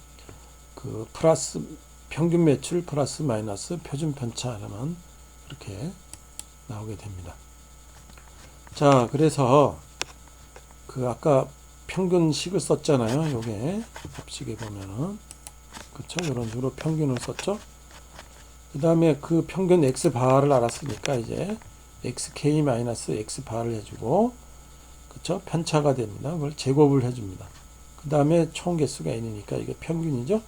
그 플러스 평균 매출 플러스 마이너스 표준 편차라면 이렇게 나오게 됩니다. 자, 그래서 그 아까 평균식을 썼잖아요. 요게 합식에 보면은 그렇죠. 이런 식으로 평균을 썼죠. 그 다음에 그 평균 x 바를 알았으니까 이제 xk 마이너스 x 바를 해주고 그렇죠. 편차가 됩니다. 그걸 제곱을 해줍니다. 그 다음에 총 개수가 n이니까 이게 평균이죠.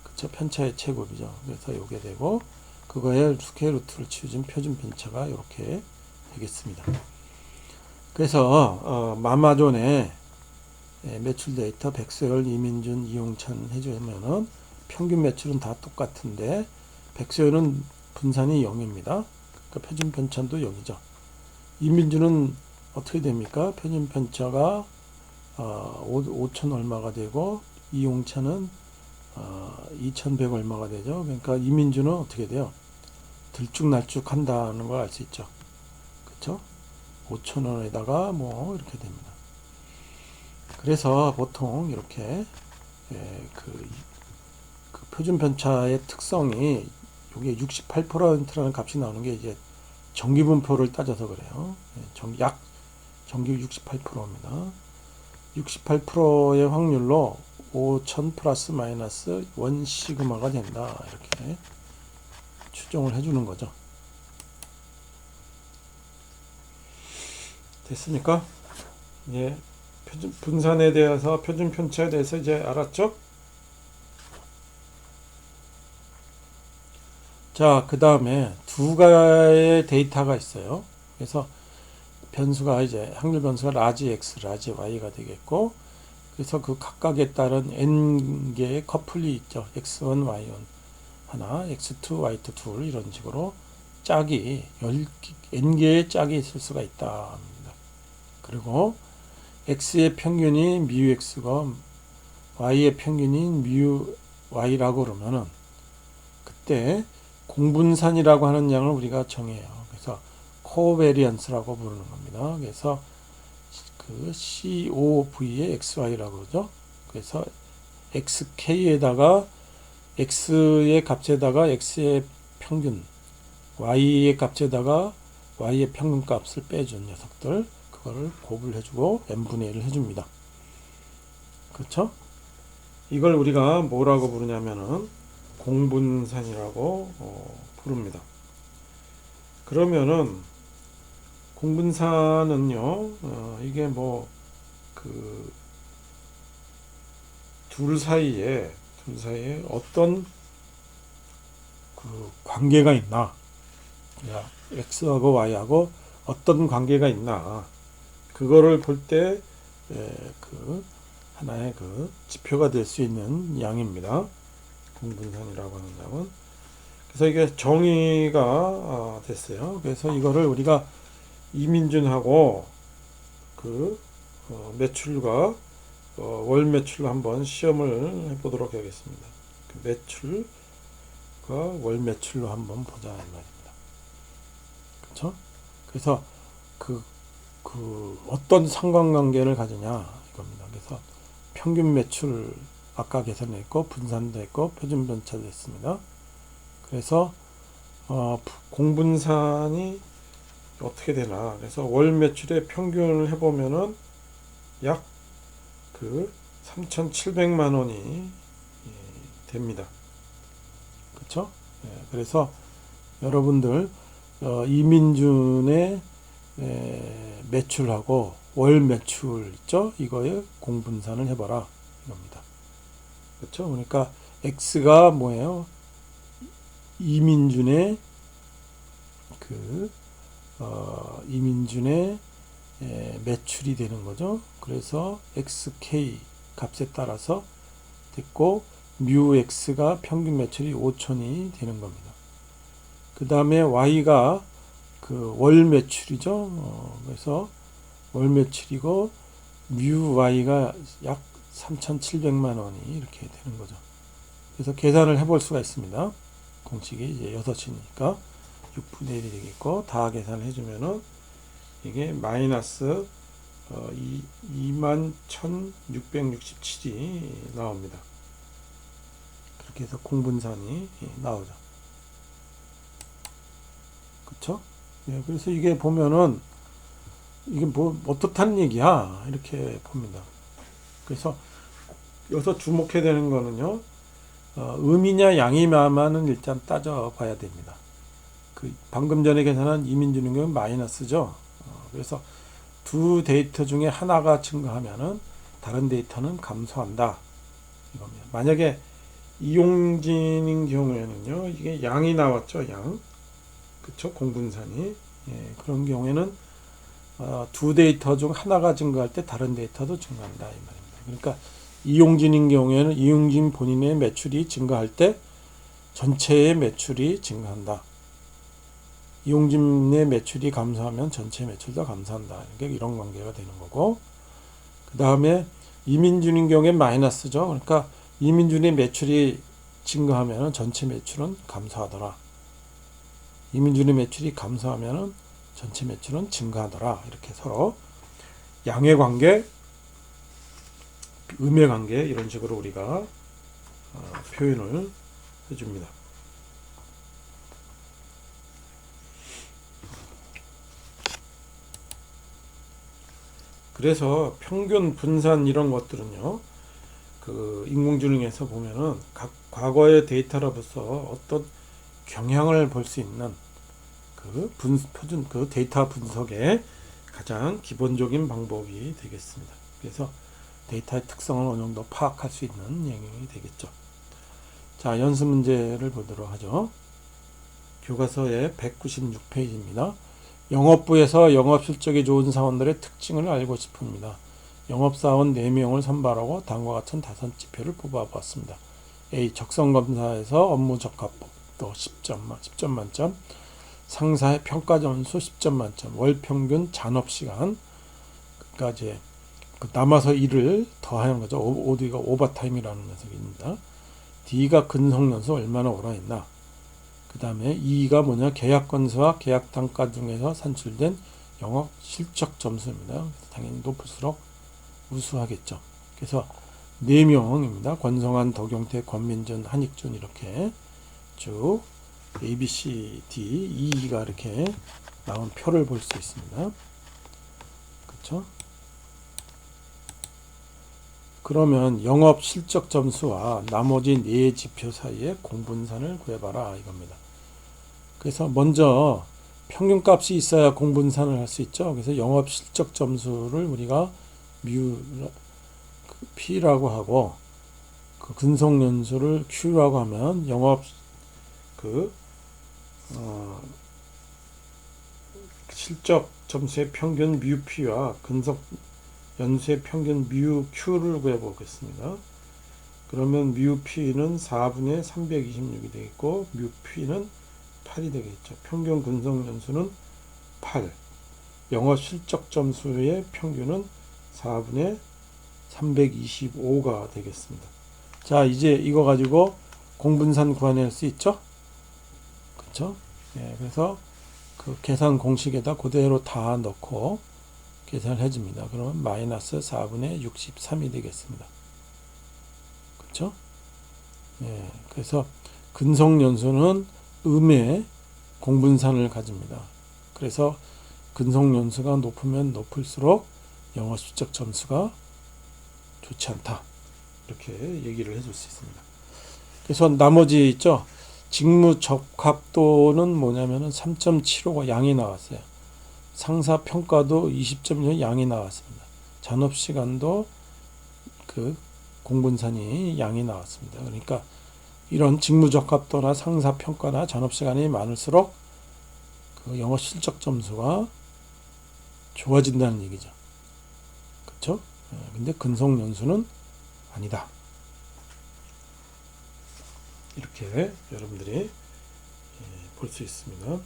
그렇죠. 편차의 제곱이죠. 그래서 요게 되고 그거에 스퀘어 루트를 치우진 표준 편차가 이렇게 되겠습니다. 그래서 마마존의 매출 데이터 백서열, 이민준, 이용찬 해주면은 평균 매출은 다 똑같은데 백서열은 분산이 0입니다. 그러니까 표준 편차도 0이죠. 이민준은 어떻게 됩니까? 표준 편차가 5천 얼마가 되고 이용차는 2,100 얼마가 되죠. 그러니까 이민주는 어떻게 돼요? 들쭉날쭉 한다는 걸 알 수 있죠. 그렇죠? 5천 원에다가 뭐 이렇게 됩니다. 그래서 보통 이렇게 그 표준 편차의 특성이 이게 68%라는 값이 나오는 게 이제 정기분포를 따져서 그래요. 약 정기 68%입니다. 68%의 확률로 5,000 플러스 마이너스 1 시그마가 된다. 이렇게 추정을 해주는 거죠. 됐습니까? 예. 분산에 대해서, 표준 편차에 대해서 이제 알았죠? 자, 그 다음에 두 가지의 데이터가 있어요. 그래서 변수가 이제 확률 변수가 라지 x, 라지 y가 되겠고, 그래서 그 각각에 따른 n 개의 커플이 있죠. x1, y1 하나, x2, y2 둘 이런 식으로 짝이 n 개의 짝이 있을 수가 있다. 그리고 x의 평균이 mu x가 y의 평균이 mu y라고 그러면은 그때 공분산이라고 하는 양을 우리가 정해요. 그래서 코베리언스라고 부르는 겁니다. 그래서 그 COV의 XY라고 그러죠. 그래서 XK에다가 X의 값에다가 X의 평균, Y의 값에다가 Y의 평균 값을 빼준 녀석들, 그거를 곱을 해주고 n분의 1을 해줍니다. 그렇죠? 이걸 우리가 뭐라고 부르냐면은 공분산이라고 부릅니다. 그러면은 공분산은요, 이게 뭐 그 둘 사이에 어떤 그 관계가 있나, x하고 y하고 어떤 관계가 있나, 그거를 볼 때 그 하나의 그 지표가 될 수 있는 양입니다. 공분산이라고 하는 양은. 그래서 이게 정의가 됐어요. 그래서 이거를 우리가 이민준하고 그 매출과 월 매출로 한번 시험을 해보도록 하겠습니다. 그 매출과 월 매출로 한번 보자 이 말입니다. 그렇죠? 그래서 그 어떤 상관관계를 가지냐 이겁니다. 그래서 평균 매출 아까 계산했고 분산도 했고 표준 편차도 했습니다. 그래서 공분산이 어떻게 되나. 그래서 월 매출의 평균을 해보면은 약 그 3,700만 원이 됩니다. 그렇죠? 그래서 여러분들 이민준의 매출하고 월 매출 있죠? 이거에 공분산을 해봐라 이겁니다. 그렇죠? 그러니까 x가 뭐예요? 이민준의 이민준의 매출이 되는 거죠. 그래서 xk 값에 따라서 됐고 mu x가 평균 매출이 5천이 되는 겁니다. 그 다음에 y가 그 월 매출이죠. 그래서 월 매출이고 mu y가 약 3,700만 원이 이렇게 되는 거죠. 그래서 계산을 해볼 수가 있습니다. 공식이 이제 6이니까 6분의 1이 되겠고, 다 계산을 해주면은 이게 마이너스 21,667이 나옵니다. 그렇게 해서 공분산이 나오죠. 그쵸? 네, 그래서 이게 보면은 이게 뭐 어떻다는 얘기야 이렇게 봅니다. 그래서 여기서 주목해야 되는 거는요, 음이냐 양이냐만은 일단 따져봐야 됩니다. 그 방금 전에 계산한 이민준의 경우는 마이너스죠. 그래서 두 데이터 중에 하나가 증가하면은 다른 데이터는 감소한다 이겁니다. 만약에 이용진인 경우에는요, 이게 양이 나왔죠, 양. 그쵸? 공분산이. 그런 경우에는 두 데이터 중 하나가 증가할 때 다른 데이터도 증가한다 이 말입니다. 그러니까 이용진인 경우에는 이용진 본인의 매출이 증가할 때 전체의 매출이 증가한다. 이용진의 매출이 감소하면 전체 매출도 감소한다. 이런 관계가 되는 거고, 그 다음에 이민준인 경우에 마이너스죠. 그러니까 이민준의 매출이 증가하면 전체 매출은 감소하더라. 이민준의 매출이 감소하면 전체 매출은 증가하더라. 이렇게 서로 양의 관계, 음의 관계 이런 식으로 우리가 표현을 해줍니다. 그래서 평균, 분산 이런 것들은요, 그 인공지능에서 보면은 각 과거의 데이터로부터 어떤 경향을 볼 수 있는 표준 데이터 분석의 가장 기본적인 방법이 되겠습니다. 그래서 데이터의 특성을 어느 정도 파악할 수 있는 영역이 되겠죠. 자, 연습 문제를 보도록 하죠. 교과서의 196페이지입니다. 영업부에서 영업실적이 좋은 사원들의 특징을 알고 싶습니다. 영업사원 4명을 선발하고 다음과 같은 5지표를 뽑아보았습니다. A. 적성검사에서 업무 적합도 10점 만점. 상사의 평가점수 10점 만점. 월평균 잔업시간. 그러니까 이제 남아서 일을 더 하는 거죠. OD가 오버타임이라는 녀석입니다. D가 근속연수 얼마나 오래 했나. 그 다음에 E가 뭐냐, 계약 건수와 계약 단가 중에서 산출된 영업 실적 점수입니다. 그래서 당연히 높을수록 우수하겠죠. 그래서 4명입니다. 권성환, 덕용태, 권민준, 한익준 이렇게 쭉 A, B, C, D, E가 이렇게 나온 표를 볼 수 있습니다. 그렇죠? 그러면 영업 실적 점수와 나머지 4지표 사이의 공분산을 구해봐라 이겁니다. 그래서 먼저 평균값이 있어야 공분산을 할 수 있죠. 그래서 영업 실적 점수를 우리가 P라고 하고 그 근속연수를 Q라고 하면 영업 실적 점수의 평균 뮤P와 근속 연수의 평균 뮤Q를 구해보겠습니다. 그러면 뮤P는 4분의 326이 되겠고 뮤P는 8이 되겠죠. 평균 근속 연수는 8. 영업 실적 점수의 평균은 4분의 325가 되겠습니다. 자, 이제 이거 가지고 공분산 구해낼 수 있죠? 그렇죠? 예, 그래서 그 계산 공식에다 그대로 다 넣고 계산을 해줍니다. 그러면 마이너스 4분의 63이 되겠습니다. 그렇죠? 예, 그래서 근속연수는 음의 공분산을 가집니다. 그래서 근속연수가 높으면 높을수록 영업실적 점수가 좋지 않다. 이렇게 얘기를 해줄 수 있습니다. 그래서 나머지 있죠. 직무 적합도는 뭐냐면은 3.75가 양이 나왔어요. 상사 평가도 20.1 양이 나왔습니다. 잔업 시간도 그 공분산이 양이 나왔습니다. 그러니까 이런 직무 적합도나 상사 평가나 잔업 시간이 많을수록 그 영업 실적 점수가 좋아진다는 얘기죠. 그렇죠? 근데 근속 연수는 아니다. 이렇게 여러분들이 볼 수 있습니다.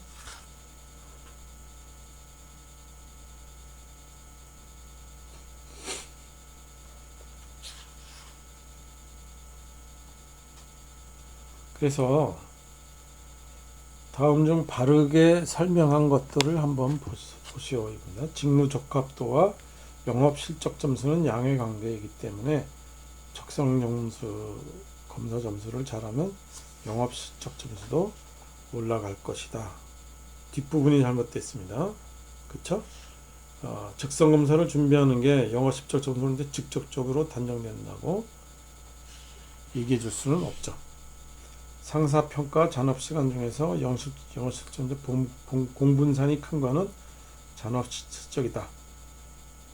그래서 다음 중 바르게 설명한 것들을 한번 보시오. 직무 적합도와 영업 실적 점수는 양의 관계이기 때문에 적성연수 검사 점수를 잘하면 영업 실적 점수도 올라갈 것이다. 뒷부분이 잘못됐습니다. 그쵸? 적성 검사를 준비하는 게 영업 실적 점수인데 직접적으로 단정된다고 얘기해 줄 수는 없죠. 상사평가 잔업시간 중에서 영업실적 공분산이 큰 거는 잔업실적이다.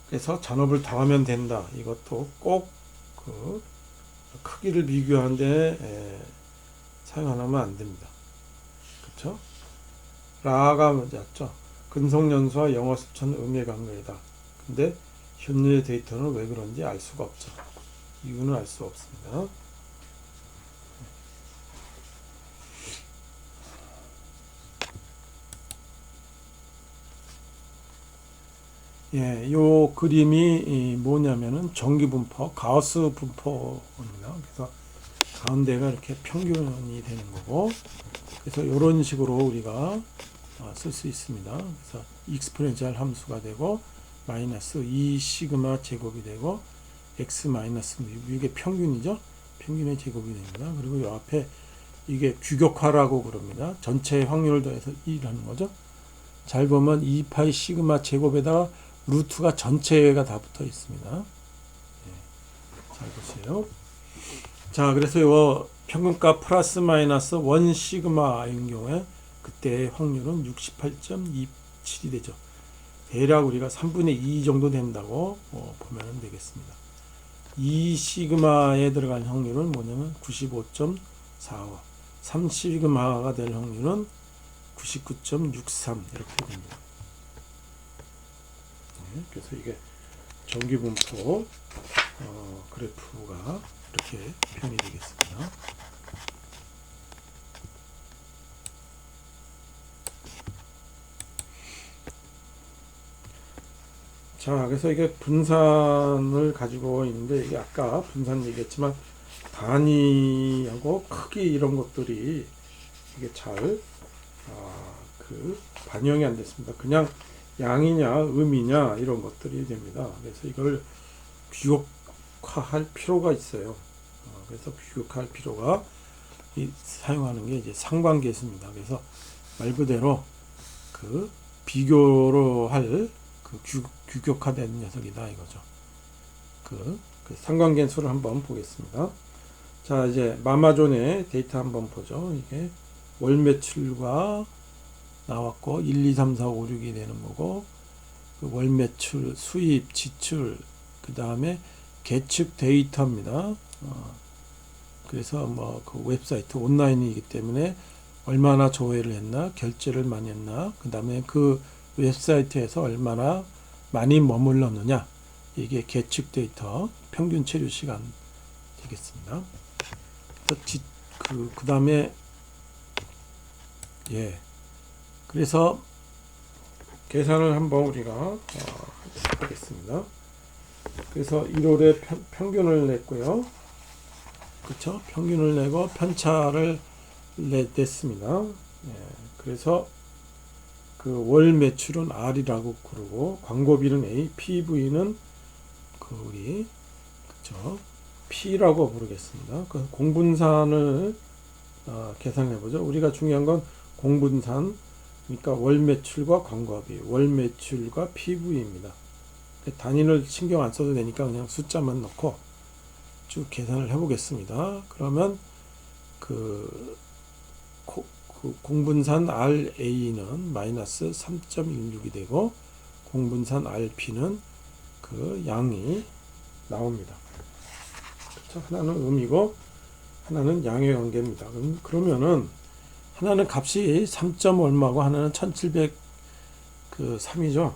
그래서 잔업을 더하면 된다. 이것도 꼭 그 크기를 비교하는데 사용하면 안 됩니다. 그렇죠? 라가 맞죠? 근속연수와 영업실적은 음의 관계이다. 근데 현재 데이터는 왜 그런지 알 수가 없죠. 이유는 알 수 없습니다. 예, 요 그림이 뭐냐면은 정기분포, 가우스 분포입니다. 그래서 가운데가 이렇게 평균이 되는 거고, 그래서 이런 식으로 우리가 쓸 수 있습니다. 그래서 익스포넨셜 함수가 되고 마이너스 2 시그마 제곱이 되고 x 마이너스 이게 평균이죠. 평균의 제곱이 됩니다. 그리고 이 앞에 이게 규격화라고 그럽니다. 전체의 확률을 더해서 1하는 거죠. 잘 보면 2파이 시그마 제곱에다가 루트가 전체가 다 붙어 있습니다. 네, 잘 보세요. 자, 그래서 이 평균값 플러스 마이너스 1 시그마인 경우에 그때 확률은 68.27이 되죠. 대략 우리가 3분의 2 정도 된다고 보면 되겠습니다. 2 시그마에 들어갈 확률은 뭐냐면 95.45, 3 시그마가 될 확률은 99.63 이렇게 됩니다. 네, 그래서 이게 정기분포 그래프가 이렇게 표현이 되겠습니다. 자, 그래서 이게 분산을 가지고 있는데, 이게 아까 분산 얘기했지만 단위하고 크기 이런 것들이 이게 잘 반영이 안 됐습니다. 그냥 양이냐 음이냐 이런 것들이 됩니다. 그래서 이걸 규격화할 필요가 있어요. 그래서 규격화할 필요가 사용하는 게 이제 상관계수입니다. 그래서 말 그대로 그 비교로 할 그 규격화된 녀석이다 이거죠. 그 상관계수를 한번 보겠습니다. 자, 이제 마마존의 데이터 한번 보죠. 이게 월 매출과 나왔고 1, 2, 3, 4, 5, 6이 되는 거고, 그 월 매출, 수입, 지출, 그 다음에 계측 데이터입니다. 그래서 뭐 그 웹사이트 온라인이기 때문에 얼마나 조회를 했나, 결제를 많이 했나, 그 다음에 그 웹사이트에서 얼마나 많이 머물렀느냐, 이게 계측 데이터, 평균 체류 시간 되겠습니다. 그 다음에 예, 그래서 계산을 한번 우리가 하겠습니다. 그래서 1월에 평균을 냈고요. 그렇죠? 평균을 내고 편차를 냈습니다. 예, 그래서 그 월 매출은 R이라고 그러고 광고비는 A, PV는 그 우리 그렇죠? P라고 부르겠습니다. 그 공분산을 계산해 보죠. 우리가 중요한 건 공분산, 그러니까 월 매출과 광고비, 월 매출과 PV입니다. 단위를 신경 안 써도 되니까 그냥 숫자만 넣고 쭉 계산을 해 보겠습니다. 그러면 그 공분산 RA는 마이너스 3.16이 되고 공분산 RP는 그 양이 나옵니다. 그렇죠? 하나는 음이고 하나는 양의 관계입니다. 그러면은 하나는 값이 3. 얼마고 하나는 1700 그 3이죠.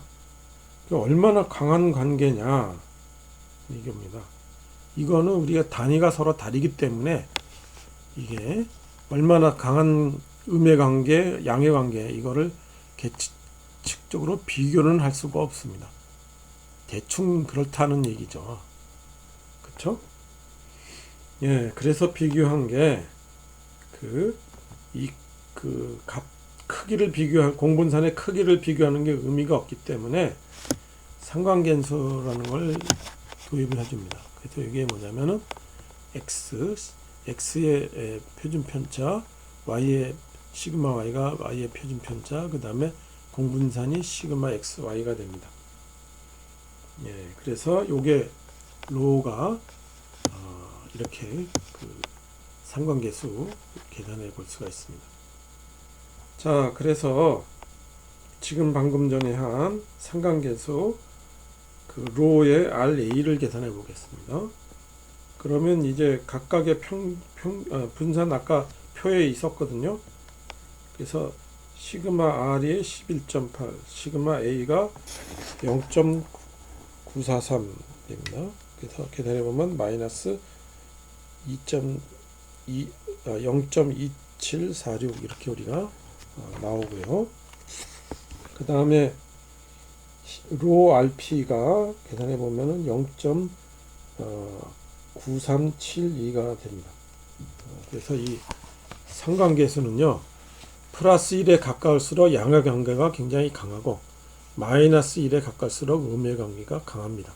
얼마나 강한 관계냐 이겁니다. 이거는 우리가 단위가 서로 다르기 때문에 이게 얼마나 강한 음의 관계, 양의 관계, 이거를 계측적으로 비교는 할 수가 없습니다. 대충 그렇다는 얘기죠. 그쵸? 예, 그래서 비교한 게 값 크기를 공분산의 크기를 비교하는 게 의미가 없기 때문에 상관계수라는 걸 도입을 해줍니다. 그래서 이게 뭐냐면은 x의 표준 편차, y의 시그마 y가 y의 표준 편차, 그 다음에 공분산이 시그마 x y가 됩니다. 예, 그래서 요게 로가 이렇게 그 상관계수 계산해 볼 수가 있습니다. 자, 그래서 지금 방금 전에 한 상관계수 그 로의 RA를 계산해 보겠습니다. 그러면 이제 각각의 분산 아까 표에 있었거든요. 그래서 시그마 R이 11.8, 시그마 A가 0.943 됩니다. 그래서 계산해 보면 마이너스 0.2746 이렇게 우리가 나오고요. 그 다음에 로 RP가 계산해 보면은 0.9372가 됩니다. 그래서 이 상관계수는요, 플러스 1에 가까울수록 양의 관계가 굉장히 강하고 마이너스 1에 가까울수록 음의 관계가 강합니다.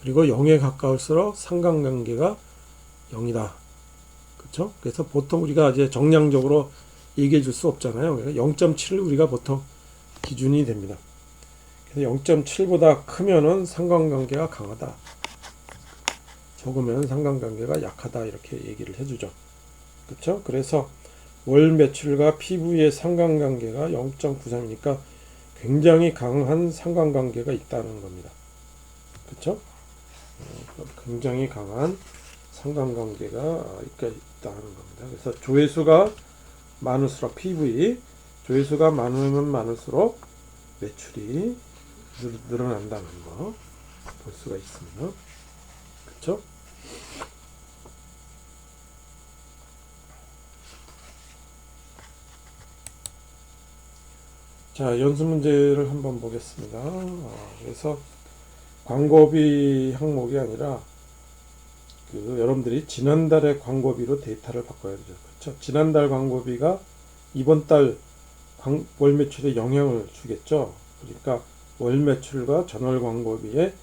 그리고 0에 가까울수록 상관관계가 0이다. 그렇죠? 그래서 보통 우리가 이제 정량적으로 얘기해 줄 수 없잖아요. 0.7을 우리가 보통 기준이 됩니다. 그래서 0.7보다 크면은 상관관계가 강하다. 적으면 상관관계가 약하다. 이렇게 얘기를 해주죠. 그렇죠? 그래서 월 매출과 PV의 상관관계가 0.93이니까 굉장히 강한 상관관계가 있다는 겁니다. 그렇죠? 굉장히 강한 상관관계가 있다는 겁니다. 그래서 조회수가 많을수록 PV, 조회수가 많으면 많을수록 매출이 늘어난다는 거 볼 수가 있습니다. 그렇죠? 자, 연수 문제를 한번 보겠습니다. 그래서 광고비 항목이 아니라 여러분들이 지난달의 광고비로 데이터를 바꿔야 되죠. 그렇죠? 지난달 광고비가 이번 달 월 매출에 영향을 주겠죠. 그러니까 월 매출과 전월 광고비의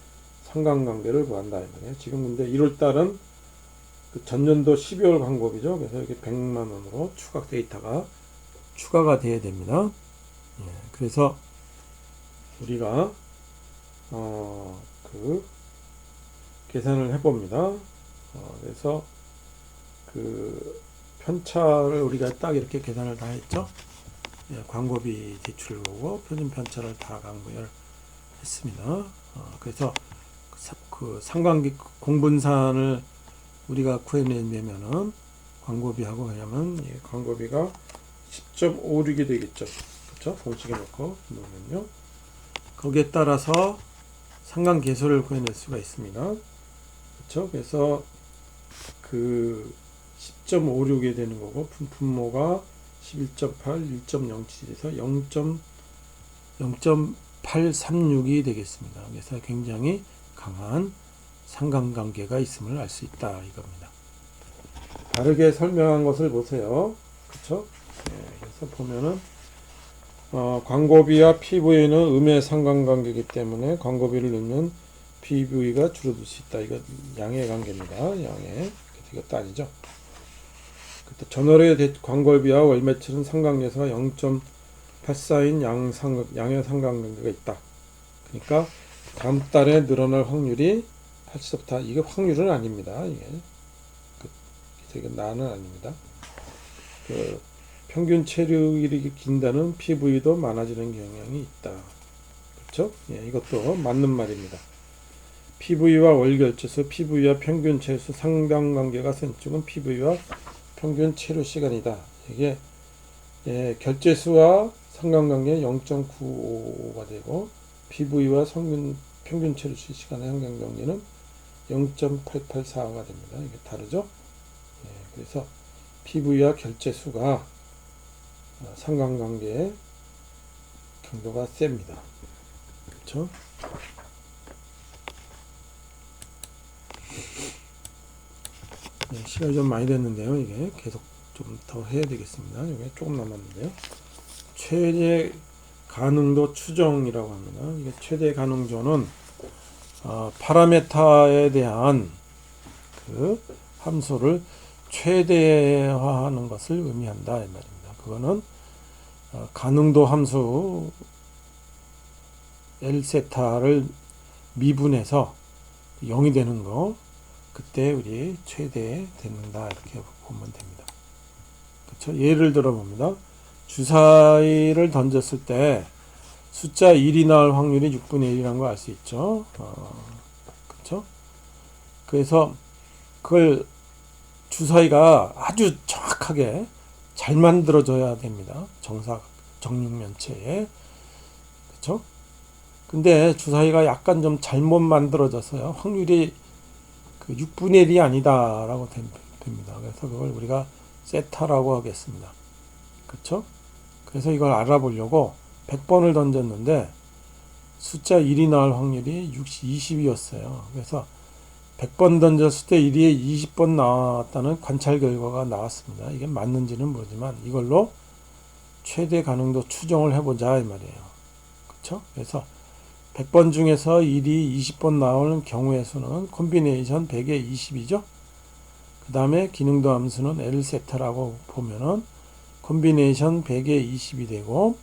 상관관계를 구한다 이 말이에요. 지금 근데 1월 달은 그 전년도 12월 광고비죠. 그래서 이게 100만 원으로 추가 데이터가 추가가 돼야 됩니다. 예, 그래서 우리가 계산을 해봅니다. 그래서 그 편차를 우리가 딱 이렇게 계산을 다 했죠. 예, 광고비 대출을 보고 표준 편차를 다 강구했습니다. 그래서 그 상관계 공분산을 우리가 구해내면은 광고비하고 하려면 광고비가 10.56이 되겠죠. 그렇죠? 공식에 넣고 놓으면요. 거기에 따라서 상관계수를 구해낼 수가 있습니다. 그렇죠? 그래서 그 10.56이 되는 거고 분모가 11.8, 1.07에서 0.836이 되겠습니다. 그래서 굉장히 강한 상관관계가 있음을 알 수 있다 이겁니다. 다르게 설명한 것을 보세요. 그렇죠? 네, 그래서 보면은 광고비와 PV는 음의 상관관계이기 때문에 광고비를 넣으면 PV가 줄어들 수 있다. 이거 양의 관계입니다. 양의. 이것도 아니죠. 전월의 광고비와 월 매출은 상관계수가 0.84인 양의 상관관계가 있다. 그러니까 다음 달에 늘어날 확률이 80%. 이게 확률은 아닙니다. 이게 나는 아닙니다. 평균 체류일이 긴다는 PV도 많아지는 경향이 있다. 그렇죠? 예, 이것도 맞는 말입니다. PV와 월결제수, PV와 평균 체류수 상관관계가 센 쪽은 PV와 평균 체류 시간이다. 이게 결제수와 상관관계 0.95가 되고 PV와 평균 체류 시간의 상관관계는 0.884가 됩니다. 이게 다르죠? 그래서 PV와 결제수가 상관관계의 강도가 셉니다. 그렇죠? 시간이 좀 많이 됐는데요. 이게 계속 좀 더 해야 되겠습니다. 이게 조금 남았는데요. 최대 가능도 추정이라고 합니다. 이게 최대 가능도는 파라메타에 대한 그 함수를 최대화하는 것을 의미한다 이 말입니다. 그거는 가능도 함수 L세타를 미분해서 0이 되는 거 그때 우리 최대 되는다 이렇게 보면 됩니다. 그렇죠? 예를 들어 봅니다. 주사위를 던졌을 때 숫자 1이 나올 확률이 6분의 1이라는 걸 알 수 있죠. 그렇죠? 그래서 그걸 주사위가 아주 정확하게 잘 만들어져야 됩니다. 정육면체에. 그렇죠? 근데 주사위가 약간 좀 잘못 만들어져서요. 확률이 그 6분의 1이 아니다라고 됩니다. 그래서 그걸 우리가 세타라고 하겠습니다. 그렇죠? 그래서 이걸 알아보려고 100번을 던졌는데 숫자 1이 나올 확률이 20이었어요. 그래서 100번 던졌을 때 1위에 20번 나왔다는 관찰 결과가 나왔습니다. 이게 맞는지는 모르지만 이걸로 최대 가능도 추정을 해보자 이 말이에요. 그렇죠? 그래서 100번 중에서 1이 20번 나오는 경우의 수는 콤비네이션 100의 20이죠. 그 다음에 기능도 함수는 L 세타라고 보면은 콤비네이션 100의 20이 되고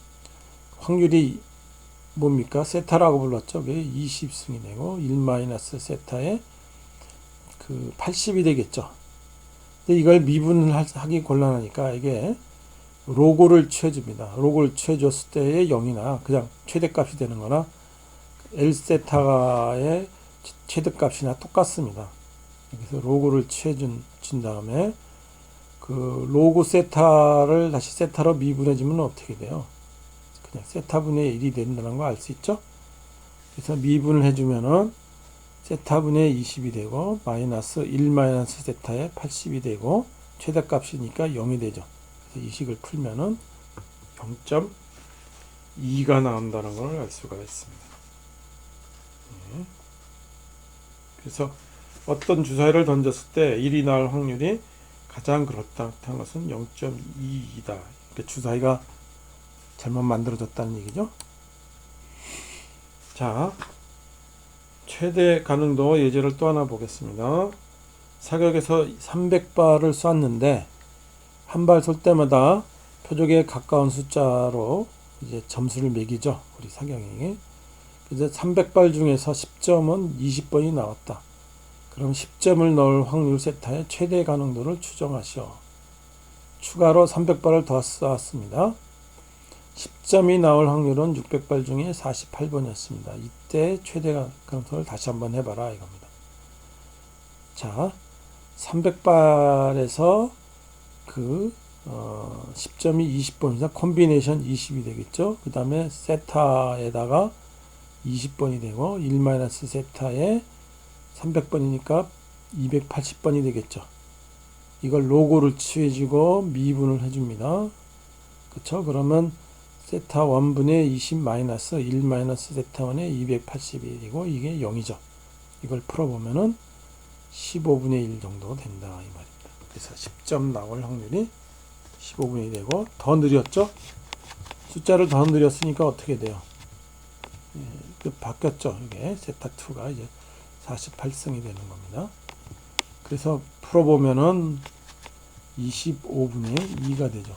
확률이 뭡니까? 세타라고 불렀죠. 그게 20승이 되고 1 세타에 그 80이 되겠죠. 근데 이걸 미분하기 곤란하니까 이게 로고를 취해줍니다. 로고를 취해줬을 때의 0이나 그냥 최대값이 되는 거나 L 세타의 최대값이나 똑같습니다. 그래서 로고를 취해준 다음에 그 로고 세타를 다시 세타로 미분해주면 어떻게 돼요? 그냥 세타분의 1이 된다는 거 알 수 있죠? 그래서 미분을 해주면은 세타분의 20이 되고 마이너스 1 마이너스 세타에 80이 되고 최대값이니까 0이 되죠. 그래서 이 식을 풀면은 0.2가 나온다는 걸 알 수가 있습니다. 그래서 어떤 주사위를 던졌을 때 1이 나올 확률이 가장 그렇다는 것은 0.2이다. 그러니까 주사위가 잘못 만들어졌다는 얘기죠. 자, 최대 가능도 예제를 또 하나 보겠습니다. 사격에서 300발을 쐈는데 한 발 쏠 때마다 표적에 가까운 숫자로 이제 점수를 매기죠. 우리 사격이. 이제 300발 중에서 10점은 20번이 나왔다. 그럼 10점을 넣을 확률 세타의 최대 가능도를 추정하시오. 추가로 300발을 더 쏘았습니다. 10점이 나올 확률은 600발 중에 48번이었습니다. 이때 최대 가능도를 다시 한번 해봐라 이겁니다. 자, 300발에서 그 10점이 20번이다. 콤비네이션 20이 되겠죠. 그 다음에 세타에다가 20번이 되고 1 세타에 300번이니까 280번이 되겠죠. 이걸 로고를 취해주고 미분을 해줍니다. 그쵸? 그러면 세타 1분의 20 마이너스 1 세타 1의 280이고 이게 0이죠. 이걸 풀어보면은 15분의 1 정도 된다 이 말입니다. 그래서 10점 나올 확률이 15분의 1 되고 더 느렸죠? 숫자를 더 늘렸으니까 어떻게 돼요? 바뀌었죠. 이게 세타 2가 이제 48승이 되는 겁니다. 그래서 풀어보면은 25분의 2가 되죠.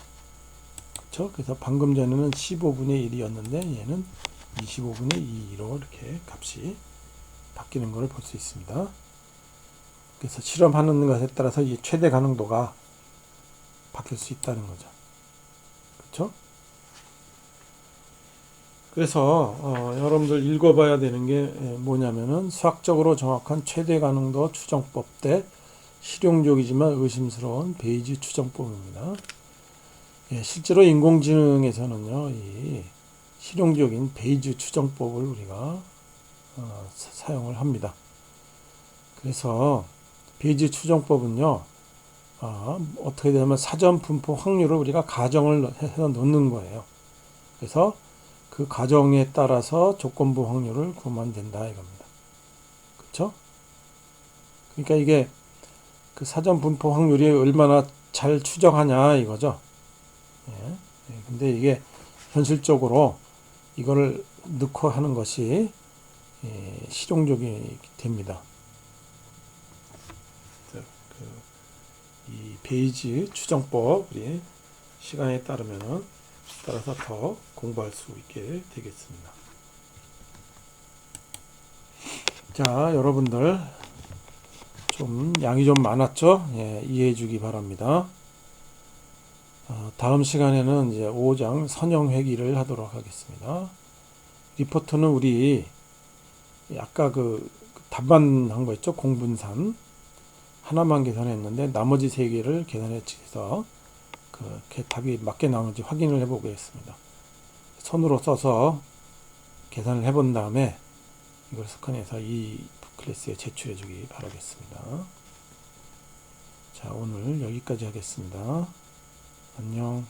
그렇죠? 그래서 방금 전에는 15분의 1이었는데 얘는 25분의 2로 이렇게 값이 바뀌는 것을 볼 수 있습니다. 그래서 실험하는 것에 따라서 이 최대 가능도가 바뀔 수 있다는 거죠. 그렇죠? 그래서 여러분들 읽어봐야 되는 게 뭐냐면은 수학적으로 정확한 최대 가능도 추정법 대 실용적이지만 의심스러운 베이지 추정법입니다. 실제로 인공지능에서는요, 이 실용적인 베이지 추정법을 우리가 사용을 합니다. 그래서 베이지 추정법은요, 어떻게 되냐면 사전 분포 확률을 우리가 가정을 해서 넣는 거예요. 그래서 그 가정에 따라서 조건부 확률을 구하면 된다 이겁니다. 그렇죠? 그러니까 이게 그 사전 분포 확률이 얼마나 잘 추정하냐 이거죠. 근데 이게 현실적으로 이거를 넣고 하는 것이 실용적이 됩니다. 이 베이지 추정법 우리 시간에 따라서 더 공부할 수 있게 되겠습니다. 자, 여러분들 좀 양이 좀 많았죠? 이해해 주기 바랍니다. 다음 시간에는 이제 5장 선형 회귀를 하도록 하겠습니다. 리포트는 우리 아까 그 답안한 거 있죠? 공분산 하나만 계산했는데 나머지 3개를 계산해서 그 답이 맞게 나오는지 확인을 해보겠습니다. 손으로 써서 계산을 해본 다음에 이걸 스캔해서 이 클래스에 제출해 주기 바라겠습니다. 자, 오늘 여기까지 하겠습니다. 안녕.